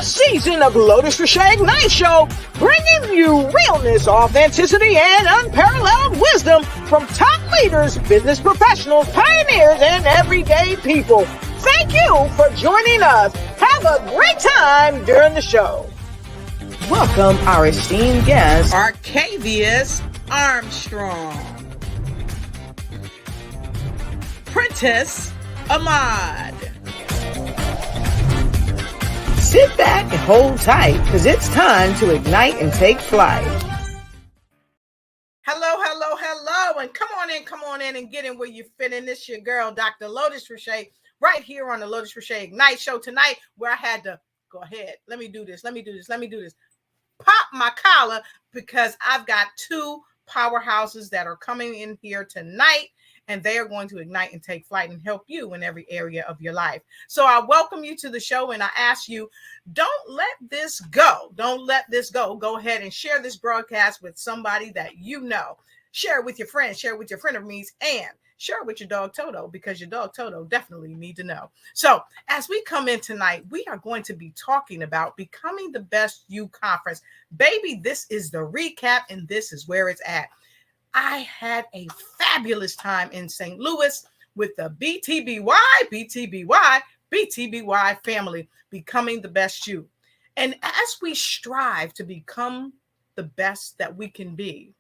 season of Lotus Riché Ignite Show, bringing you realness, authenticity, and unparalleled wisdom from top leaders, business professionals, pioneers, and everyday people. Thank you for joining us. Have a great time during the show. Welcome our esteemed guest, Arkevious Armstrong, Prentice, Ahmad. Sit back and hold tight, because it's time to ignite and take flight. Hello, and come on in and get in where you fit in. This your girl, Dr. Lotus Riché, right here on the Lotus Riché Ignite Show tonight, where I had to go ahead. Let me do this. Pop my collar, because I've got two powerhouses that are coming in here tonight, and they are going to ignite and take flight and help you in every area of your life. So I welcome you to the show, and I ask you, don't let this go. Don't let this go. Go ahead and share this broadcast with somebody that you know. Share it with your friends, share it with your frenemies, and share it with your dog Toto, because your dog Toto definitely need to know. So as we come in tonight, we are going to be talking about Becoming the Best You Conference. Baby, this is the recap, and this is where it's at. I had a fabulous time in St. Louis with the BTBY family, Becoming the Best You. And as we strive to become the best that we can be,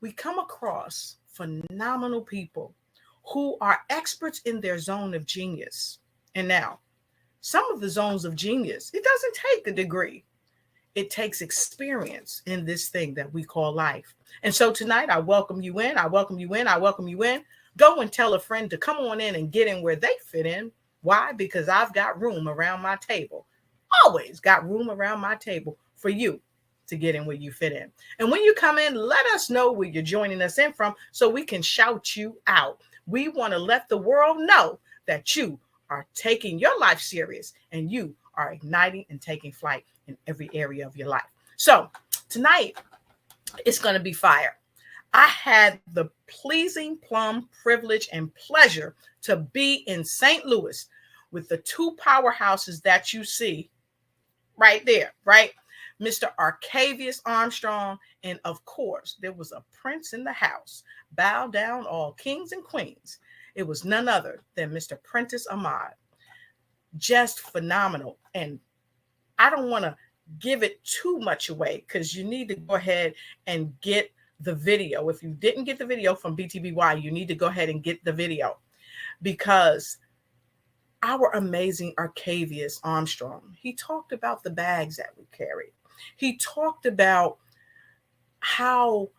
we come across phenomenal people who are experts in their zone of genius. And now, some of the zones of genius, it doesn't take a degree. It takes experience in this thing that we call life. And so tonight, I welcome you in. Go and tell a friend to come on in and get in where they fit in. Why? Because I've got room around my table. Always got room around my table for you to get in where you fit in. And when you come in, let us know where you're joining us in from so we can shout you out. We want to let the world know that you are taking your life serious and you are igniting and taking flight in every area of your life. So tonight, it's going to be fire. I had the pleasing plum privilege and pleasure to be in St. Louis with the two powerhouses that you see right there, right? Mr. Arkevious Armstrong, and of course, there was a prince in the house. Bow down, all kings and queens. It was none other than Mr. Prentice Ahmad. Just phenomenal. And I don't want to give it too much away, because you need to go ahead and get the video. If you didn't get the video from BTBY, you need to go ahead and get the video, because our amazing Arkevious Armstrong, he talked about the bags that we carry. He talked about how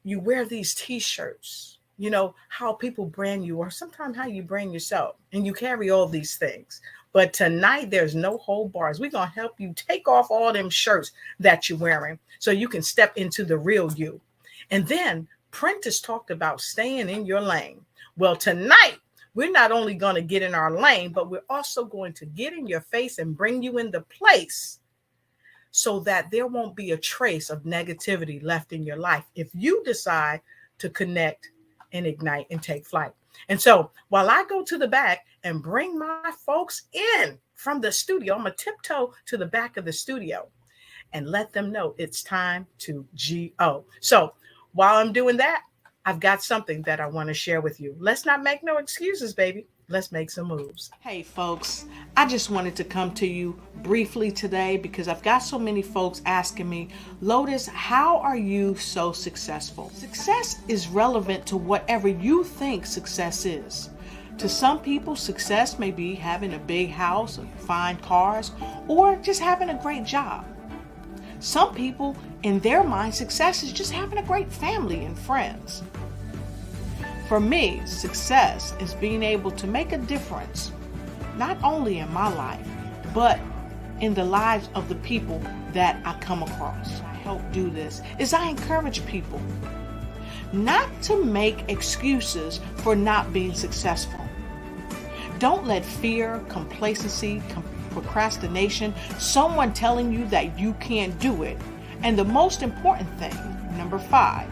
you wear these t-shirts, you know, how people brand you, or sometimes how you brand yourself, and you carry all these things. But tonight, there's no hold bars. We're going to help you take off all them shirts that you're wearing so you can step into the real you. And then Prentice talked about staying in your lane. Well, tonight, we're not only going to get in our lane, but we're also going to get in your face and bring you in the place so that there won't be a trace of negativity left in your life if you decide to connect and ignite and take flight. And so while I go to the back and bring my folks in from the studio, I'm going to tiptoe to the back of the studio and let them know it's time to GO. So while I'm doing that, I've got something that I want to share with you. Let's not make no excuses, baby. Let's make some moves. Hey, folks, I just wanted to come to you briefly today because I've got so many folks asking me, Lotus, how are you so successful? Success is relevant to whatever you think success is. To some people, success may be having a big house, fine cars, or just having a great job. Some people, in their mind, success is just having a great family and friends. For me, success is being able to make a difference, not only in my life, but in the lives of the people that I come across. I help do this is I encourage people not to make excuses for not being successful. Don't let fear, complacency, procrastination, someone telling you that you can't do it. And the most important thing, number 5,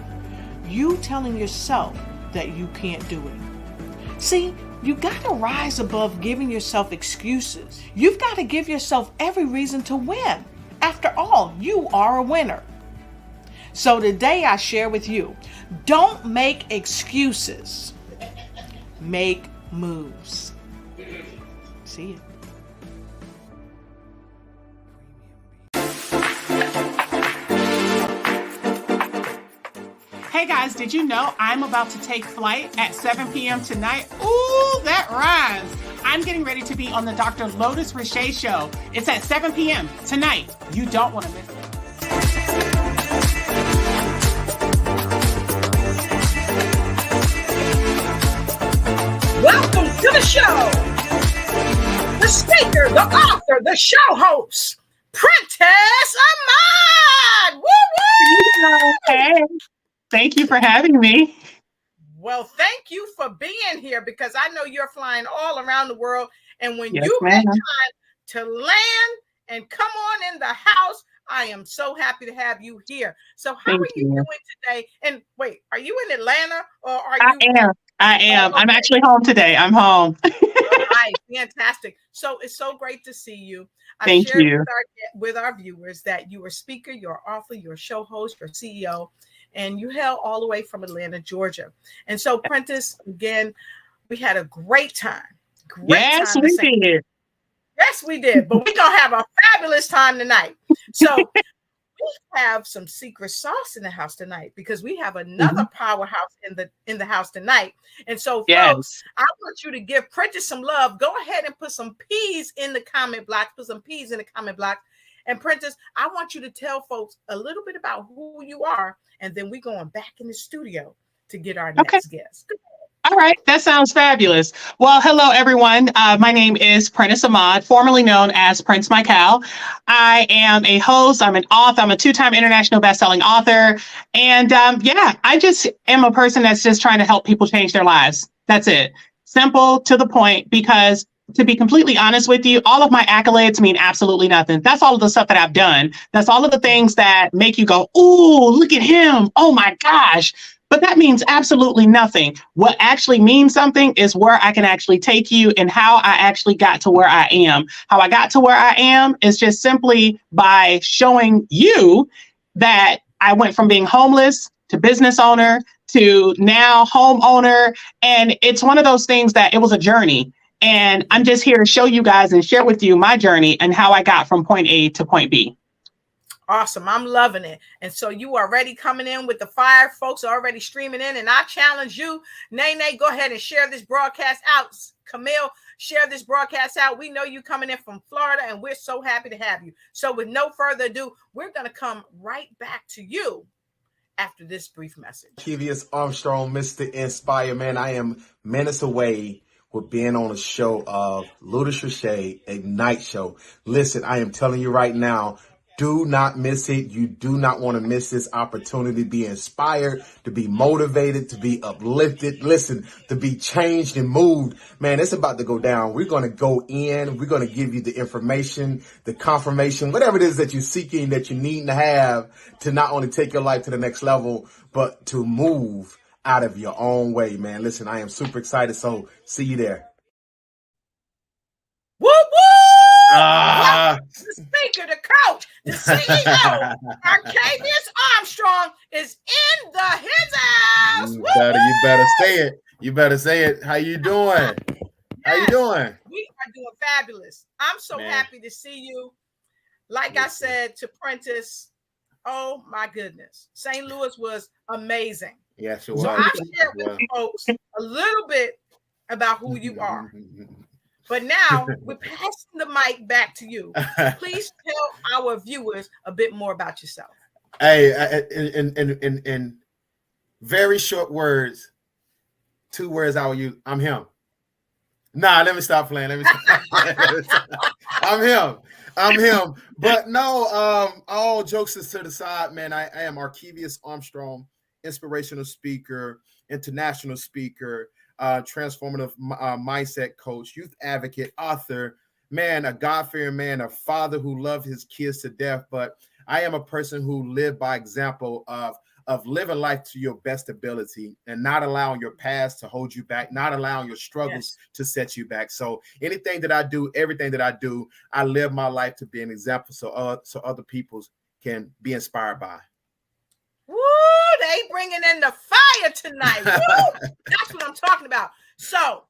you telling yourself that you can't do it. See, you got to rise above giving yourself excuses. You've got to give yourself every reason to win. After all, you are a winner. So today I share with you, don't make excuses. Make moves. See you. Hey guys, did you know I'm about to take flight at 7 p.m. tonight? Ooh, that rhymes. I'm getting ready to be on the Dr. Lotus Riché show. It's at 7 p.m. tonight. You don't want to miss it. Welcome to the show. The speaker, the author, the show host, Prentice Ahmad. Woo woo! Hey, thank you for having me. Well, thank you for being here because I know you're flying all around the world. And when Yes, you ma'am. make time to land and come on in the house, I am so happy to have you here. So how Thank are you you. doing today? And wait, are you in Atlanta or are I you? am. Oh, okay. I'm actually home today. I'm home. All right, fantastic. So it's so great to see you. I've Thank shared you. with our viewers that you are speaker, you're author, you're show host, you're CEO, and you hail all the way from Atlanta, Georgia. And so, Prentice, again, we had a great time. Yes, we did. Yes, we did. But we're gonna have a fabulous time tonight. So we have some secret sauce in the house tonight because we have another powerhouse in the house tonight. And so, folks, I want you to give Prentice some love. Go ahead and put some P's in the comment block. Put some P's in the comment block. And Prentice, I want you to tell folks a little bit about who you are, and then we're going back in the studio to get our next guest. All right, that sounds fabulous. Well, hello, everyone. My name is Prentice Ahmad, formerly known as Prince Michael. I am a host. I'm an author. I'm a two-time international best-selling author. And I just am a person that's just trying to help people change their lives. That's it. Simple, to the point, because to be completely honest with you, all of my accolades mean absolutely nothing. That's all of the stuff that I've done. That's all of the things that make you go, ooh, look at him. Oh, my gosh. But that means absolutely nothing. What actually means something is where I can actually take you and how I actually got to where I am. How I got to where I am is just simply by showing you that I went from being homeless to business owner to now homeowner. And it's one of those things that it was a journey. And I'm just here to show you guys and share with you my journey and how I got from point A to point B. Awesome. I'm loving it. And so you are already coming in with the fire. Folks are already streaming in. And I challenge you, Nene, go ahead and share this broadcast out. Camille, share this broadcast out. We know you coming in from Florida, and we're so happy to have you. So with no further ado, we're going to come right back to you after this brief message. Arkevious, Armstrong, Mr. Inspire. Man, I am minutes away with being on a show of Lotus Riché, Ignite Show. Listen, I am telling you right now, do not miss it. You do not want to miss this opportunity to be inspired, to be motivated, to be uplifted. Listen, to be changed and moved. Man, it's about to go down. We're going to go in. We're going to give you the information, the confirmation, whatever it is that you're seeking, that you need to have to not only take your life to the next level, but to move out of your own way, man. Listen, I am super excited. So see you there. Woo woo! The speaker, the coach, the CEO, Arkevious Armstrong is in his house. You better say it. You better say it. How you doing? How you doing? We are doing fabulous. I'm so happy to see you. Like I said to Prentice, oh my goodness, St. Louis was amazing. Yes, it was. So I've shared with folks a little bit about who you are. But now we're passing the mic back to you. Please tell our viewers a bit more about yourself. Hey, in very short words, 2 words I will use. I'm him. Nah, let me stop playing. I'm him. But no, all jokes to the side, man. I am Arkevious Armstrong, inspirational speaker, international speaker, transformative mindset coach, youth advocate, author, man, a God-fearing man, a father who loved his kids to death. But I am a person who lived by example of of living life to your best ability and not allowing your past to hold you back, not allowing your struggles to set you back. So anything that I do, everything that I do, I live my life to be an example so other people can be inspired by. Woo, they bringing in the fire tonight. Woo, that's what I'm talking about. So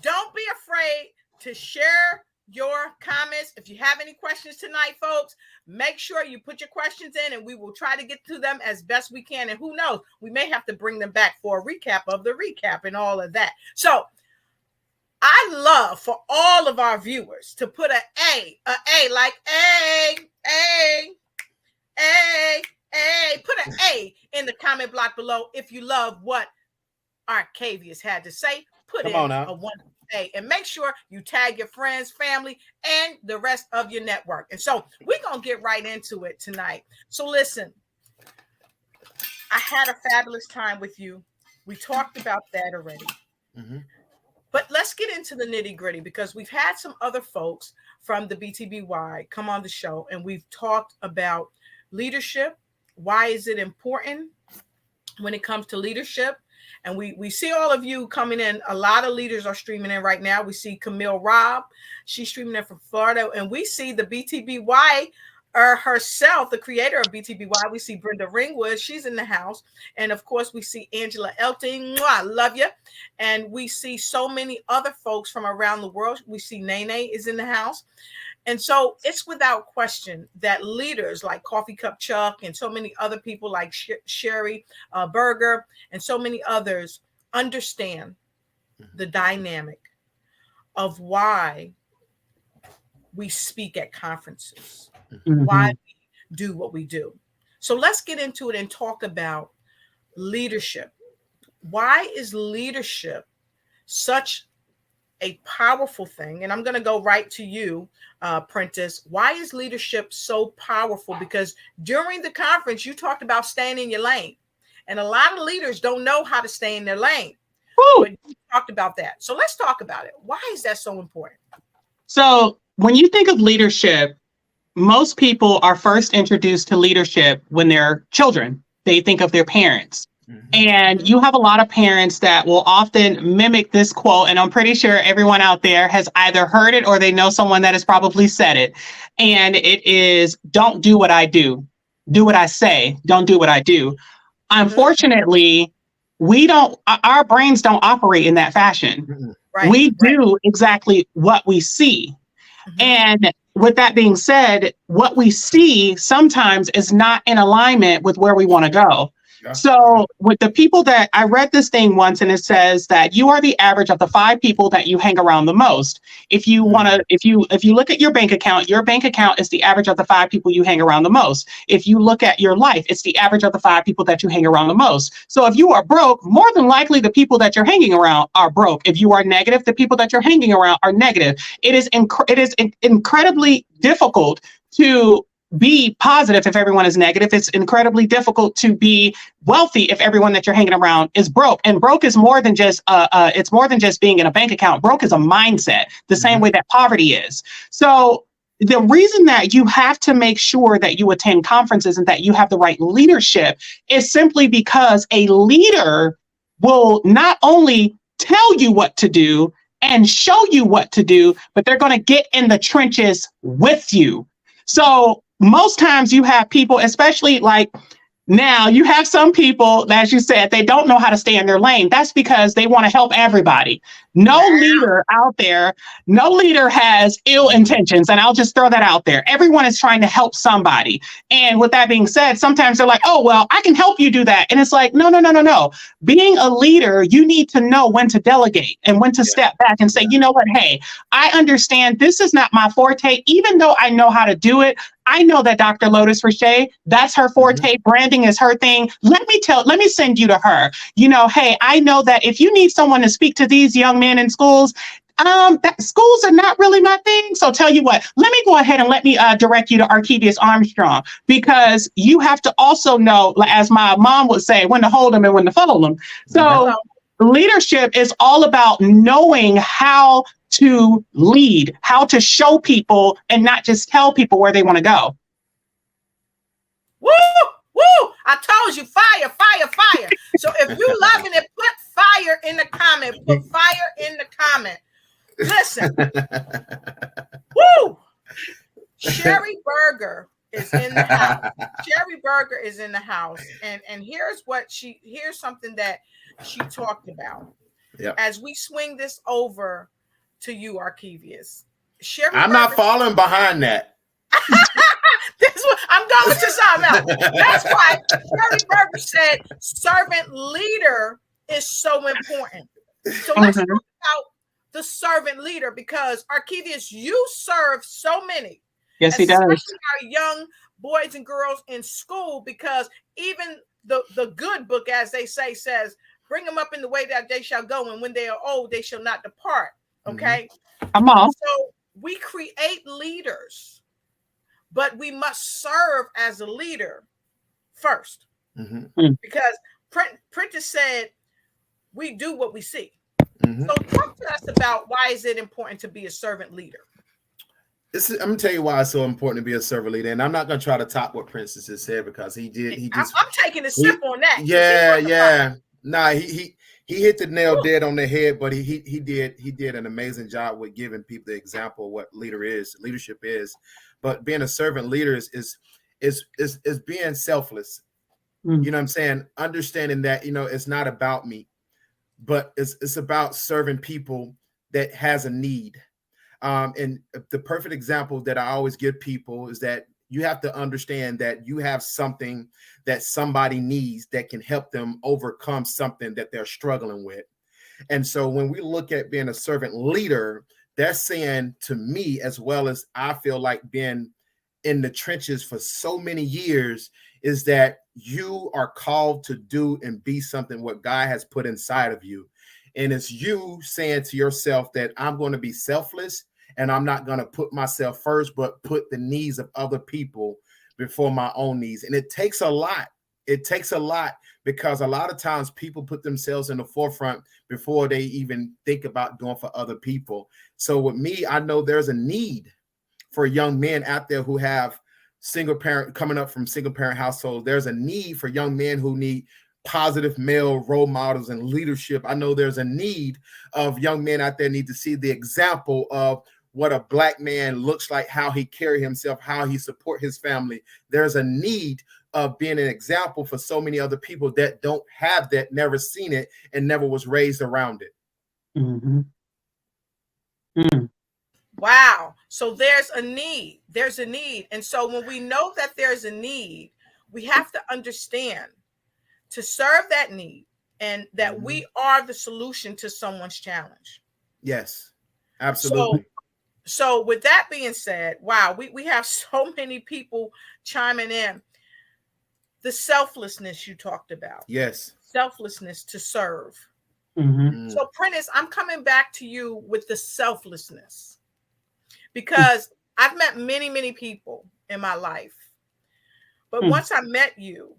don't be afraid to share your comments. If you have any questions tonight, folks, make sure you put your questions in and we will try to get to them as best we can. And who knows, we may have to bring them back for a recap of the recap and all of that. So I love for all of our viewers to put a like put an A in the comment block below if you love what Arkevious had to say. Put in a one A and make sure you tag your friends, family, and the rest of your network. And so we're going to get right into it tonight. So listen, I had a fabulous time with you. We talked about that already. Mm-hmm. But let's get into the nitty gritty because we've had some other folks from the BTBY come on the show and we've talked about leadership. Why is it important when it comes to leadership? And we see all of you coming in. A lot of leaders are streaming in right now. We see Camille Robb. She's streaming in from Florida. And we see the BTBY herself, the creator of BTBY. We see Brenda Ringwood. She's in the house. And, of course, we see Angela Elting. I love you. And we see so many other folks from around the world. We see Nene is in the house. And so it's without question that leaders like Coffee Cup Chuck and so many other people like Sherry Berger and so many others understand the dynamic of why we speak at conferences, why we do what we do. So let's get into it and talk about leadership. Why is leadership such a powerful thing? And I'm going to go right to you, Prentice. Why is leadership so powerful? Because during the conference, you talked about staying in your lane. And a lot of leaders don't know how to stay in their lane. But you talked about that. So let's talk about it. Why is that so important? So when you think of leadership, most people are first introduced to leadership when they're children. They think of their parents. And you have a lot of parents that will often mimic this quote. And I'm pretty sure everyone out there has either heard it or they know someone that has probably said it. And it is, don't do what I do. Do what I say. Don't do what I do. Unfortunately, our brains don't operate in that fashion. We do exactly what we see. And with that being said, what we see sometimes is not in alignment with where we want to go. So with the people that I read this thing once, and it says that you are the average of the 5 people that you hang around the most. If you want to, if you look at your bank account is the average of the 5 people you hang around the most. If you look at your life, it's the average of the 5 people that you hang around the most. So if you are broke, more than likely the people that you're hanging around are broke. If you are negative, the people that you're hanging around are negative. It is incredibly difficult to be positive if everyone is negative. It's incredibly difficult to be wealthy if everyone that you're hanging around is broke. And broke is more than just it's more than just being in a bank account. Broke is a mindset, the same way that poverty is. So the reason that you have to make sure that you attend conferences and that you have the right leadership is simply because a leader will not only tell you what to do and show you what to do, but they're going to get in the trenches with you. So most times you have people, especially like now, you have some people, as you said, they don't know how to stay in their lane. That's because they want to help everybody. No leader out there, no leader has ill intentions. And I'll just throw that out there. Everyone is trying to help somebody. And with that being said, sometimes they're like, oh, well, I can help you do that. And it's like, no. Being a leader, you need to know when to delegate and when to step back and say, you know what? Hey, I understand this is not my forte, even though I know how to do it. I know that Dr. Lotus Riché, that's her forte. Branding is her thing. Let me send you to her. You know, hey, I know that if you need someone to speak to these young men in schools, that schools are not really my thing. So tell you what, let me go ahead and let me direct you to Arkevious Armstrong, because you have to also know, as my mom would say, when to hold them and when to fold them. So leadership is all about knowing how to lead, how to show people and not just tell people where they want to go. Woo! Woo! I told you, fire, fire, fire. So if you loving it, put fire in the comment. Put fire in the comment. Listen. Woo! Sherry Berger is in the house. Sherry Berger is in the house. And here's something that she talked about. Yep. As we swing this over to you, Arkevious. I'm not following behind that. I'm going to something else. That's why Sherry Berger said servant leader is so important. So let's talk about the servant leader, because Arkevious, you serve so many. Yes, he does. Especially our young boys and girls in school, because even the good book, as they say, says, bring them up in the way that they shall go, and when they are old, they shall not depart. Okay? Come on. So we create leaders, but we must serve as a leader first. Because Prentice said, we do what we see. So talk to us about why is it important to be a servant leader? I'm gonna tell you why it's so important to be a servant leader, and I'm not gonna try to top what Prentice just said, because he just. I'm taking a sip on that. Yeah. Nah, he hit the nail dead on the head, but he did an amazing job with giving people the example of what leadership is. But being a servant leader is being selfless. You know what I'm saying? Understanding that, it's not about me, but it's about serving people that has a need. And the perfect example that I always give people is that you have to understand that you have something that somebody needs that can help them overcome something that they're struggling with. And so when we look at being a servant leader, they're saying to me, as well as I feel like being in the trenches for so many years, is that you are called to do and be something what God has put inside of you. And it's you saying to yourself that I'm going to be selfless, and I'm not going to put myself first, but put the needs of other people before my own needs. And it takes a lot. It takes a lot, because a lot of times people put themselves in the forefront before they even think about doing for other people. So with me, I know there's a need for young men out there who have coming up from single parent households. There's a need for young men who need positive male role models and leadership. I know there's a need of young men out there need to see the example of what a Black man looks like, how he carry himself, how he support his family. There's a need of being an example for so many other people that don't have that, never seen it, and never was raised around it. Wow. So there's a need. There's a need. And so when we know that there's a need, we have to understand to serve that need, and that we are the solution to someone's challenge. Yes, absolutely. So with that being said, wow, we have so many people chiming in. The selflessness you talked about. Yes. Selflessness to serve. So Prentice, I'm coming back to you with the selflessness, because I've met many, many people in my life. But once I met you,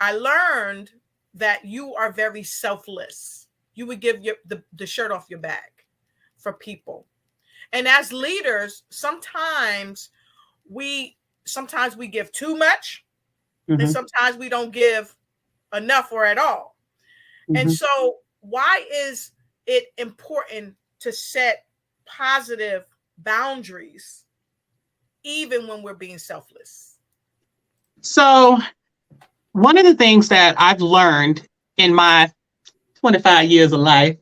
I learned that you are very selfless. You would give the shirt off your back for people. And as leaders, sometimes we give too much, and sometimes we don't give enough or at all. And so why is it important to set positive boundaries even when we're being selfless? So one of the things that I've learned in my 25 years of life,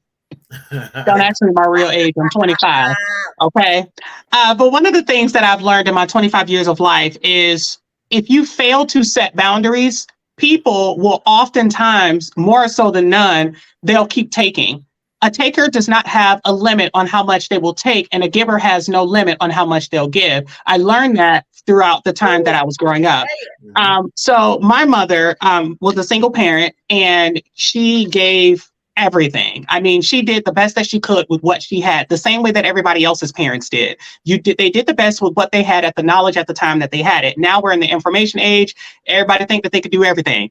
don't ask me my real age, I'm 25, okay? But one of the things that I've learned in my 25 years of life is if you fail to set boundaries, people will oftentimes, more so than none, they'll keep taking. A taker does not have a limit on how much they will take, and a giver has no limit on how much they'll give. I learned that throughout the time that I was growing up. So my mother was a single parent, and she gave everything. I mean, she did the best that she could with what she had, the same way that everybody else's parents did. They did the best with what they had at the knowledge at the time that they had it. Now we're in the information age. Everybody think that they could do everything.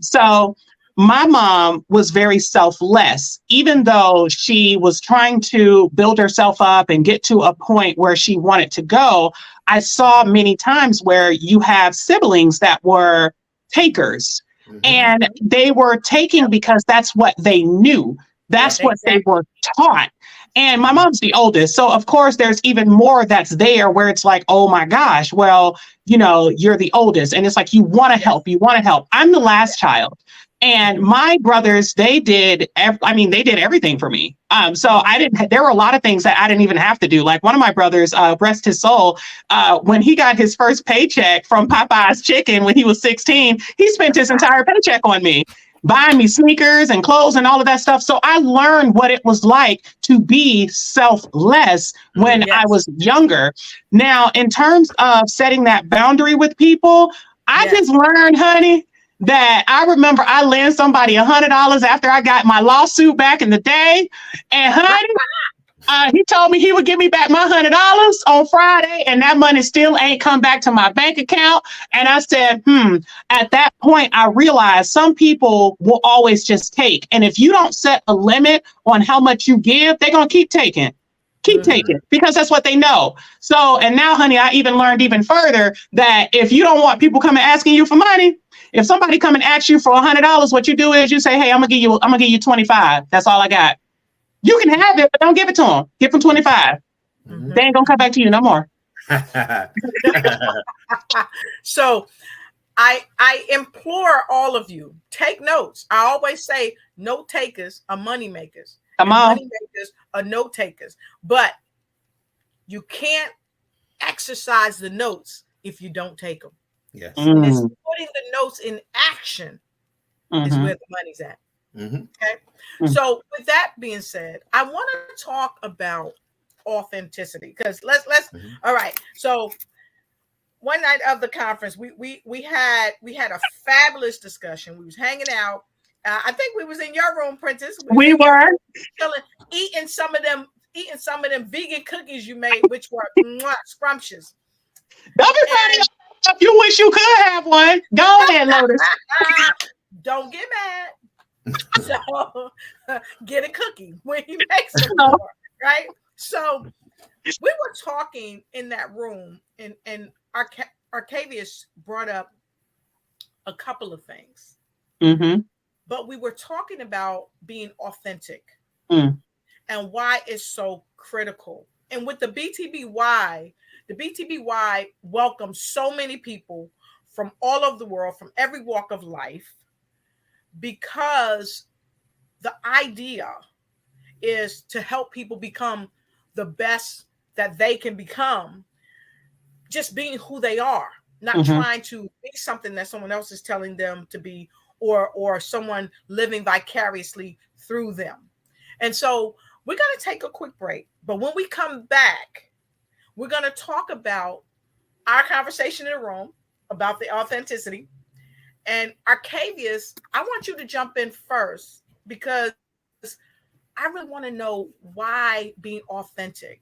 So my mom was very selfless, even though she was trying to build herself up and get to a point where she wanted to go. I saw many times where you have siblings that were takers. And they were taking because that's what they knew. That's what they were taught. And my mom's the oldest. So of course there's even more that's there where it's like, oh my gosh, well, you know, you're the oldest. And it's like, you want to help, you want to help. I'm the last child. And my brothers, they did everything for me. So there were a lot of things that I didn't even have to do. Like one of my brothers, rest his soul, when he got his first paycheck from Popeye's Chicken when he was 16, he spent his entire paycheck on me, buying me sneakers and clothes and all of that stuff. So I learned what it was like to be selfless when I was younger. Now, in terms of setting that boundary with people, I just learned, honey, that I remember I lent somebody $100 after I got my lawsuit back in the day. And honey, he told me he would give me back my $100 on Friday, and that money still ain't come back to my bank account. And I said, at that point, I realized some people will always just take. And if you don't set a limit on how much you give, they're going to keep taking. Keep taking, because that's what they know. So, and now, honey, I even learned even further that if you don't want people coming asking you for money, if somebody come and asks you for $100, what you do is you say, hey, I'm gonna give you 25. That's all I got. You can have it, but don't give it to them. Give them 25. They ain't gonna come back to you no more. So I implore all of you, take notes. I always say note takers are money makers. Come on. Money makers are note takers. But you can't exercise the notes if you don't take them. Yes. It's putting the notes in action is where the money's at. Okay. So with that being said, I want to talk about authenticity, because let's all right. So one night of the conference, we had a fabulous discussion. We was hanging out. I think we was in your room, Prentice. We were eating some of them vegan cookies you made, which were scrumptious. Don't be funny. If you wish you could have one, go ahead, Lotus. Don't get mad. So get a cookie when he makes it more, right? So we were talking in that room, and Arkevious brought up a couple of things. But we were talking about being authentic and why it's so critical. And with the BTBY welcomes so many people from all over the world, from every walk of life, because the idea is to help people become the best that they can become, just being who they are, not trying to be something that someone else is telling them to be, or someone living vicariously through them. And so we're going to take a quick break. But when we come back, we're going to talk about our conversation in the room about the authenticity. And Arkevious, I want you to jump in first, because I really want to know why being authentic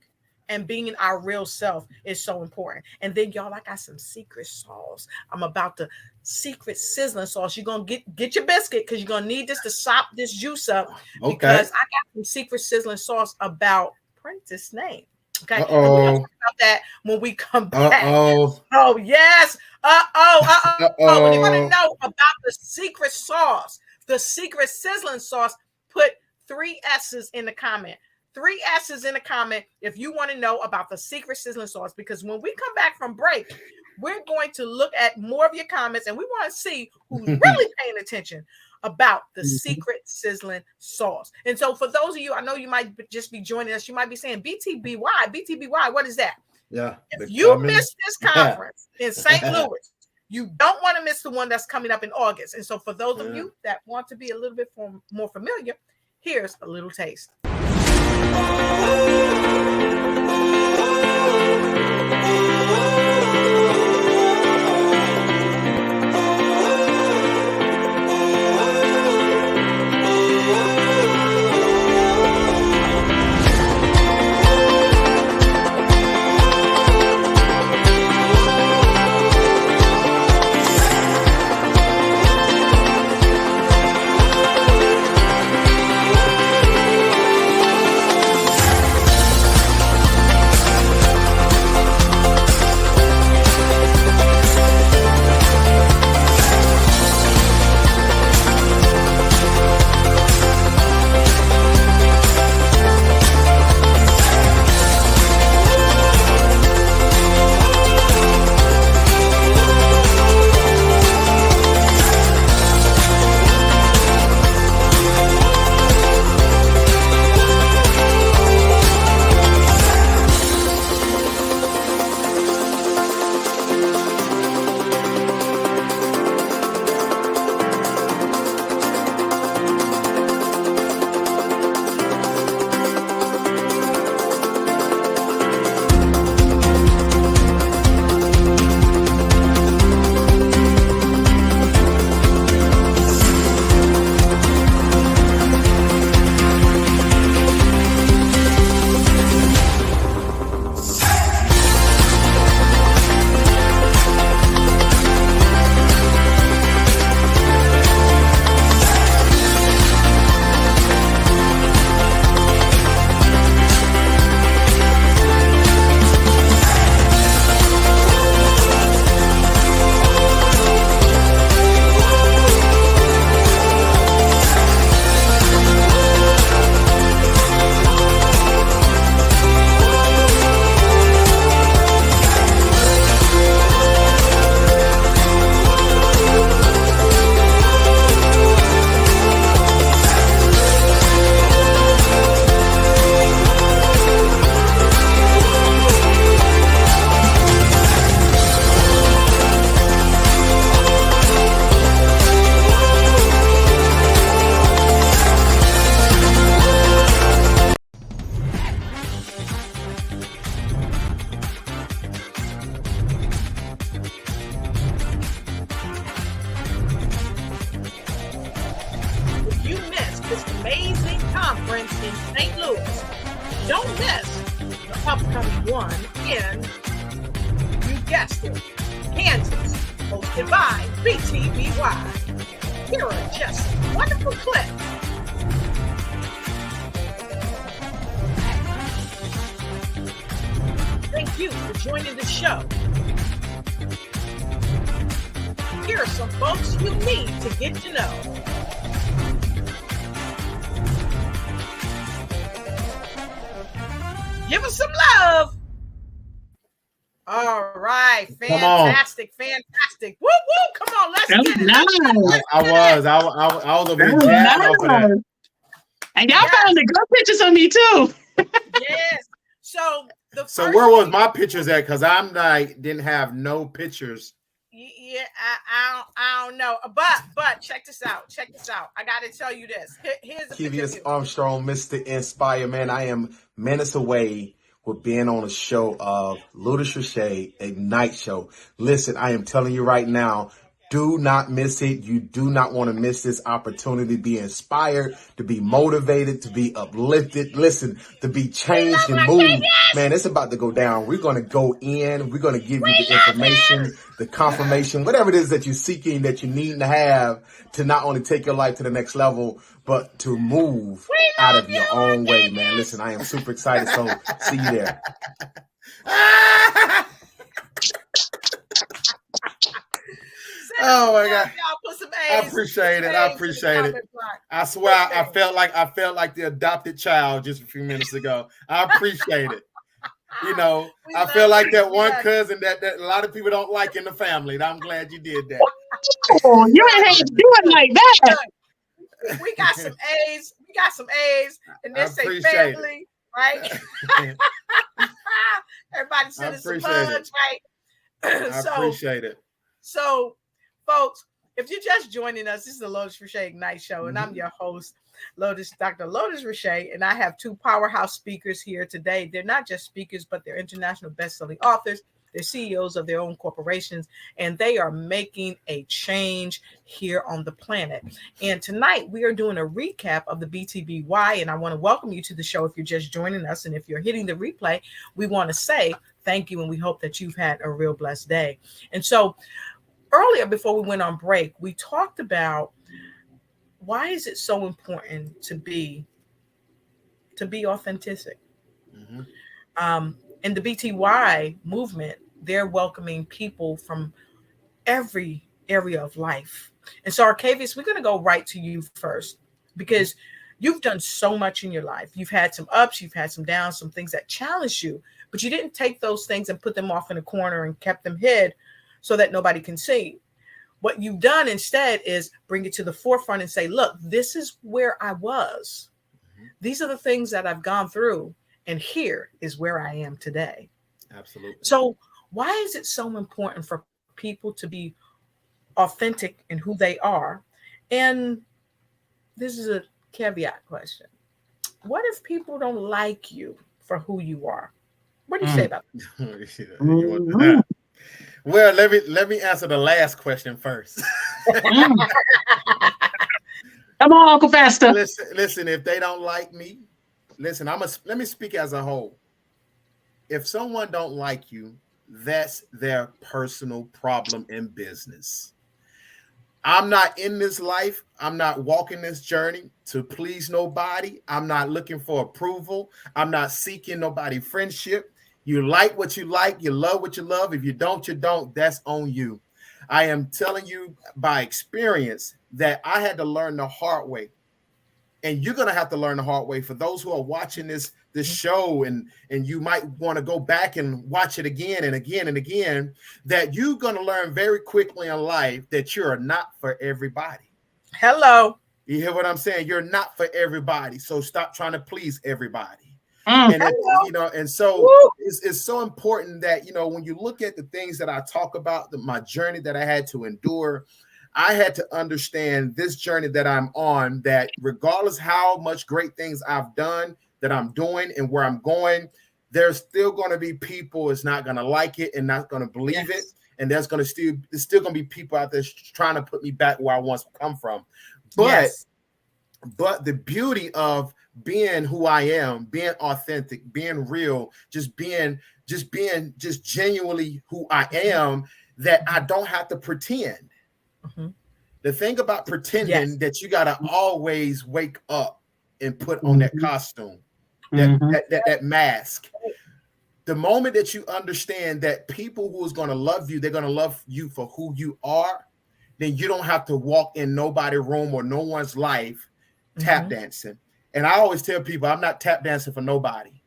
and being our real self is so important. And then, y'all, I got some secret sauce. I'm about to secret sizzling sauce. You're going to get your biscuit, because you're going to need this to sop this juice up. Okay. Because I got some secret sizzling sauce about Prentice's name. Okay. And we're going to talk about that when we come back. Oh, yes. But if you want to know about the secret sauce, the secret sizzling sauce, put 3 S's in the comment. 3 S's in the comment if you want to know about the secret sizzling sauce, because when we come back from break, we're going to look at more of your comments, and we want to see who's really paying attention about the secret sizzling sauce. And so for those of you, I know you might just be joining us, you might be saying, BTBY, what is that? Yeah. If you missed this conference in St. Louis, you don't want to miss the one that's coming up in August. And so for those of you that want to be a little bit more familiar, here's a little taste. conference in St. Louis. Don't miss the upcoming one in, you guessed it, Kansas, hosted by BTBY. Here are just some wonderful clips. Thank you for joining the show. Here are some folks you need to get to know. Give us some love. All right, fantastic. Woo woo! Come on, let's get it. Nice. I was over here jamming off of that. And y'all found the good pictures of me too. Yes. So where was my pictures at? Because I'm like didn't have no pictures. Yeah, I don't know, but check this out. I got to tell you this. Here's the Arkevious, Armstrong, Mr. Inspire, man. I am minutes away with being on a show of Lotus Riché, Ignite Show. Listen, I am telling you right now, do not miss it. You do not want to miss this opportunity to be inspired, to be motivated, to be uplifted. Listen, to be changed and moved. Man, it's about to go down. We're going to go in. We're going to give you the information, the confirmation, whatever it is that you're seeking, that you need to have to not only take your life to the next level, but to move out of your own way, man. Listen, I am super excited. So see you there. Oh my God! Put some I appreciate it. I swear, I felt like the adopted child just a few minutes ago. I appreciate it. You know, I feel like that one cousin that a lot of people don't like in the family. I'm glad you did that. Oh, you ain't had to do it like that. We got some A's, and they say family, right? Everybody sending some hugs, right? I appreciate it. So, folks, if you're just joining us, this is the Lotus Riché Ignite Show, and I'm your host, Dr. Lotus Riché, and I have two powerhouse speakers here today. They're not just speakers, but they're international best-selling authors. They're CEOs of their own corporations, and they are making a change here on the planet. And tonight, we are doing a recap of the BTBY, and I want to welcome you to the show if you're just joining us, and if you're hitting the replay, we want to say thank you, and we hope that you've had a real blessed day. And so, earlier, before we went on break, we talked about why is it so important to be authentic. Mm-hmm. In the BTY movement, they're welcoming people from every area of life. And so, Arkevious, we're going to go right to you first because you've done so much in your life. You've had some ups, you've had some downs, some things that challenged you, but you didn't take those things and put them off in a corner and kept them hid so that nobody can see. What you've done instead is bring it to the forefront and say, look, this is where I was. These are the things that I've gone through. And here is where I am today. Absolutely. So why is it so important for people to be authentic in who they are? And this is a caveat question. What if people don't like you for who you are? What do you say about that? Well, let me answer the last question first. Come on, Uncle Faster. Listen, if they don't like me, listen, let me speak as a whole. If someone don't like you, that's their personal problem in business. I'm not in this life. I'm not walking this journey to please nobody. I'm not looking for approval. I'm not seeking nobody friendship. You like what you like. You love what you love. If you don't, you don't. That's on you. I am telling you by experience that I had to learn the hard way. And you're going to have to learn the hard way. For those who are watching this show and you might want to go back and watch it again and again and again, that you're going to learn very quickly in life that you're not for everybody. Hello. You hear what I'm saying? You're not for everybody. So stop trying to please everybody. And so it's so important that, when you look at the things that I talk about, my journey that I had to endure, I had to understand this journey that I'm on, that regardless how much great things I've done, that I'm doing and where I'm going, there's still going to be people that's not going to like it and not going to believe it. And there's still going to be people out there trying to put me back where I once come from. But the beauty of being who I am, being authentic, being real, just genuinely who I am, that I don't have to pretend. Mm-hmm. The thing about pretending, Yes. that you got to always wake up and put on that costume, that mask. The moment that you understand that people who is going to love you, they're going to love you for who you are, then you don't have to walk in nobody's room or no one's life tap dancing. And I always tell people, I'm not tap dancing for nobody.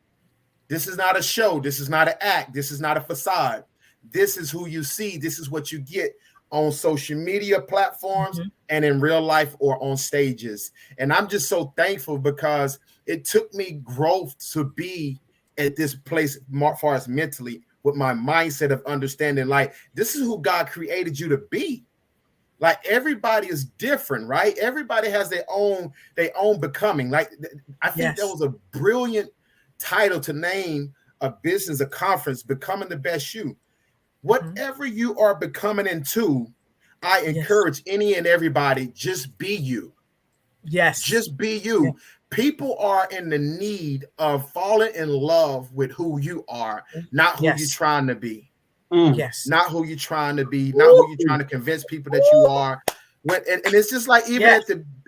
This is not a show. This is not an act. This is not a facade. This is who you see. This is what you get on social media platforms and in real life or on stages. And I'm just so thankful because it took me growth to be at this place as far as mentally, with my mindset of understanding, like, this is who God created you to be. Like, everybody is different, right? Everybody has their own becoming. Like, I think that was a brilliant title to name a business, a conference, Becoming the Best You. Whatever you are becoming into, I encourage any and everybody, just be you. Yes. Just be you. Yeah. People are in the need of falling in love with who you are, not who you're trying to be. Yes. Not who you're trying to be, not who you're trying to convince people that you are. And it's just like, even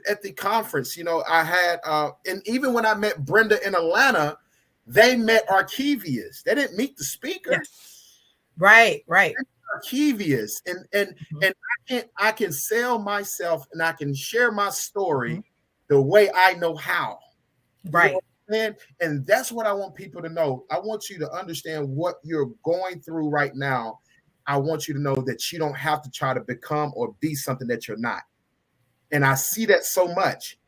at the conference, you know, I had and even when I met Brenda in Atlanta, they met Arkevious. They didn't meet the speaker. Yes. Right. Arkevious. And I can sell myself and I can share my story the way I know how. Right. And that's what I want people to know. I want you to understand what you're going through right now. I want you to know that you don't have to try to become or be something that you're not. And I see that so much.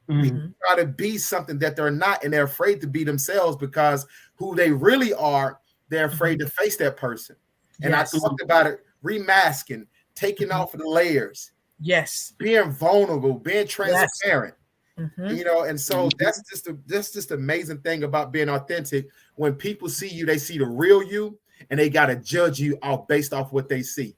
People try to be something that they're not, and they're afraid to be themselves because who they really are, they're afraid to face that person. And I talked about it, remasking, taking off the layers. Yes. Being vulnerable, being transparent. You know, and so that's just the amazing thing about being authentic. When people see you, they see the real you, and they got to judge you based off what they see.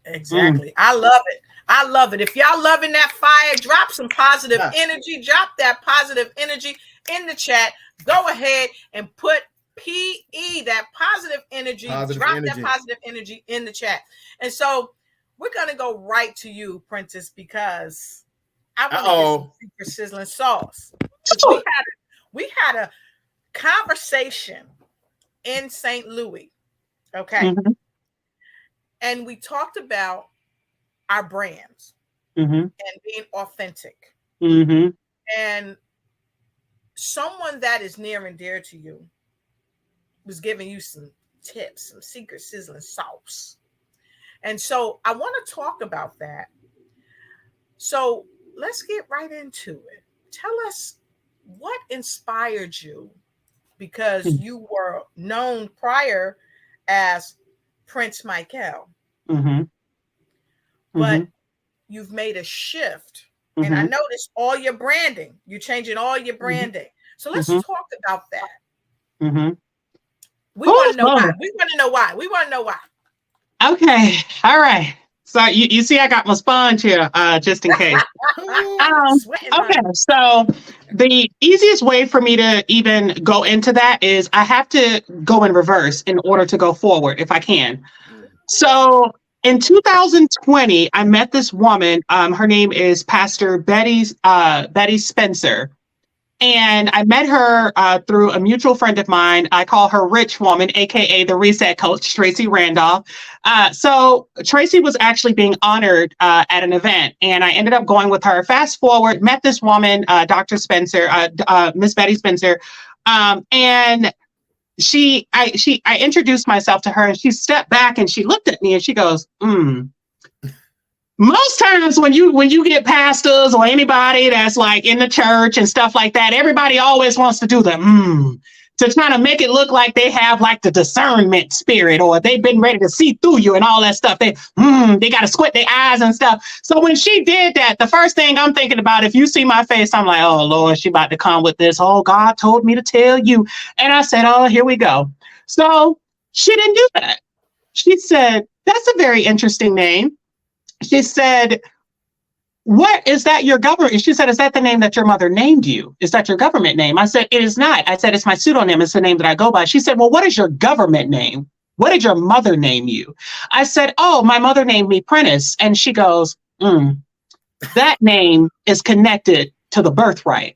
Exactly. I love it. If y'all loving that fire, drop some positive energy. Drop that positive energy in the chat. Go ahead and put PE, that positive energy. That positive energy in the chat. And so we're going to go right to you, Prentice, because I want to get some super sizzling sauce. We had a conversation in St. Louis, okay? And we talked about our brands and being authentic. And someone that is near and dear to you was giving you some tips, some secret sizzling sauce. And so I want to talk about that. So let's get right into it. Tell us what inspired you, because you were known prior as Prince Michael, but you've made a shift. And I noticed all your branding. You're changing all your branding. So let's talk about that. We want to know why. We want to know why. Okay. All right. So you see, I got my sponge here, just in case. Okay, so the easiest way for me to even go into that is I have to go in reverse in order to go forward, if I can. So in 2020, I met this woman. Her name is Pastor Betty Spencer. And I met her through a mutual friend of mine. I call her Rich Woman, aka the Reset Coach, Tracy Randolph. So Tracy was actually being honored at an event, and I ended up going with her. Fast forward, met this woman, Dr. Spencer, Miss Betty Spencer, and I introduced myself to her, and she stepped back and she looked at me and she goes, Most times when you get pastors or anybody that's like in the church and stuff like that, everybody always wants to do the to try to make it look like they have like the discernment spirit, or they've been ready to see through you and all that stuff. They got to squint their eyes and stuff. So when she did that, the first thing I'm thinking about, if you see my face, I'm like, oh Lord, she about to come with this. Oh, God told me to tell you. And I said, oh, here we go. So she didn't do that. She said, that's a very interesting name. She said, what is that your government? She said, is that the name that your mother named you? Is that your government name? I said, it is not. I said, it's my pseudonym. It's the name that I go by. She said, well, what is your government name? What did your mother name you? I said, oh, my mother named me Prentice. And she goes, that name is connected to the birthright.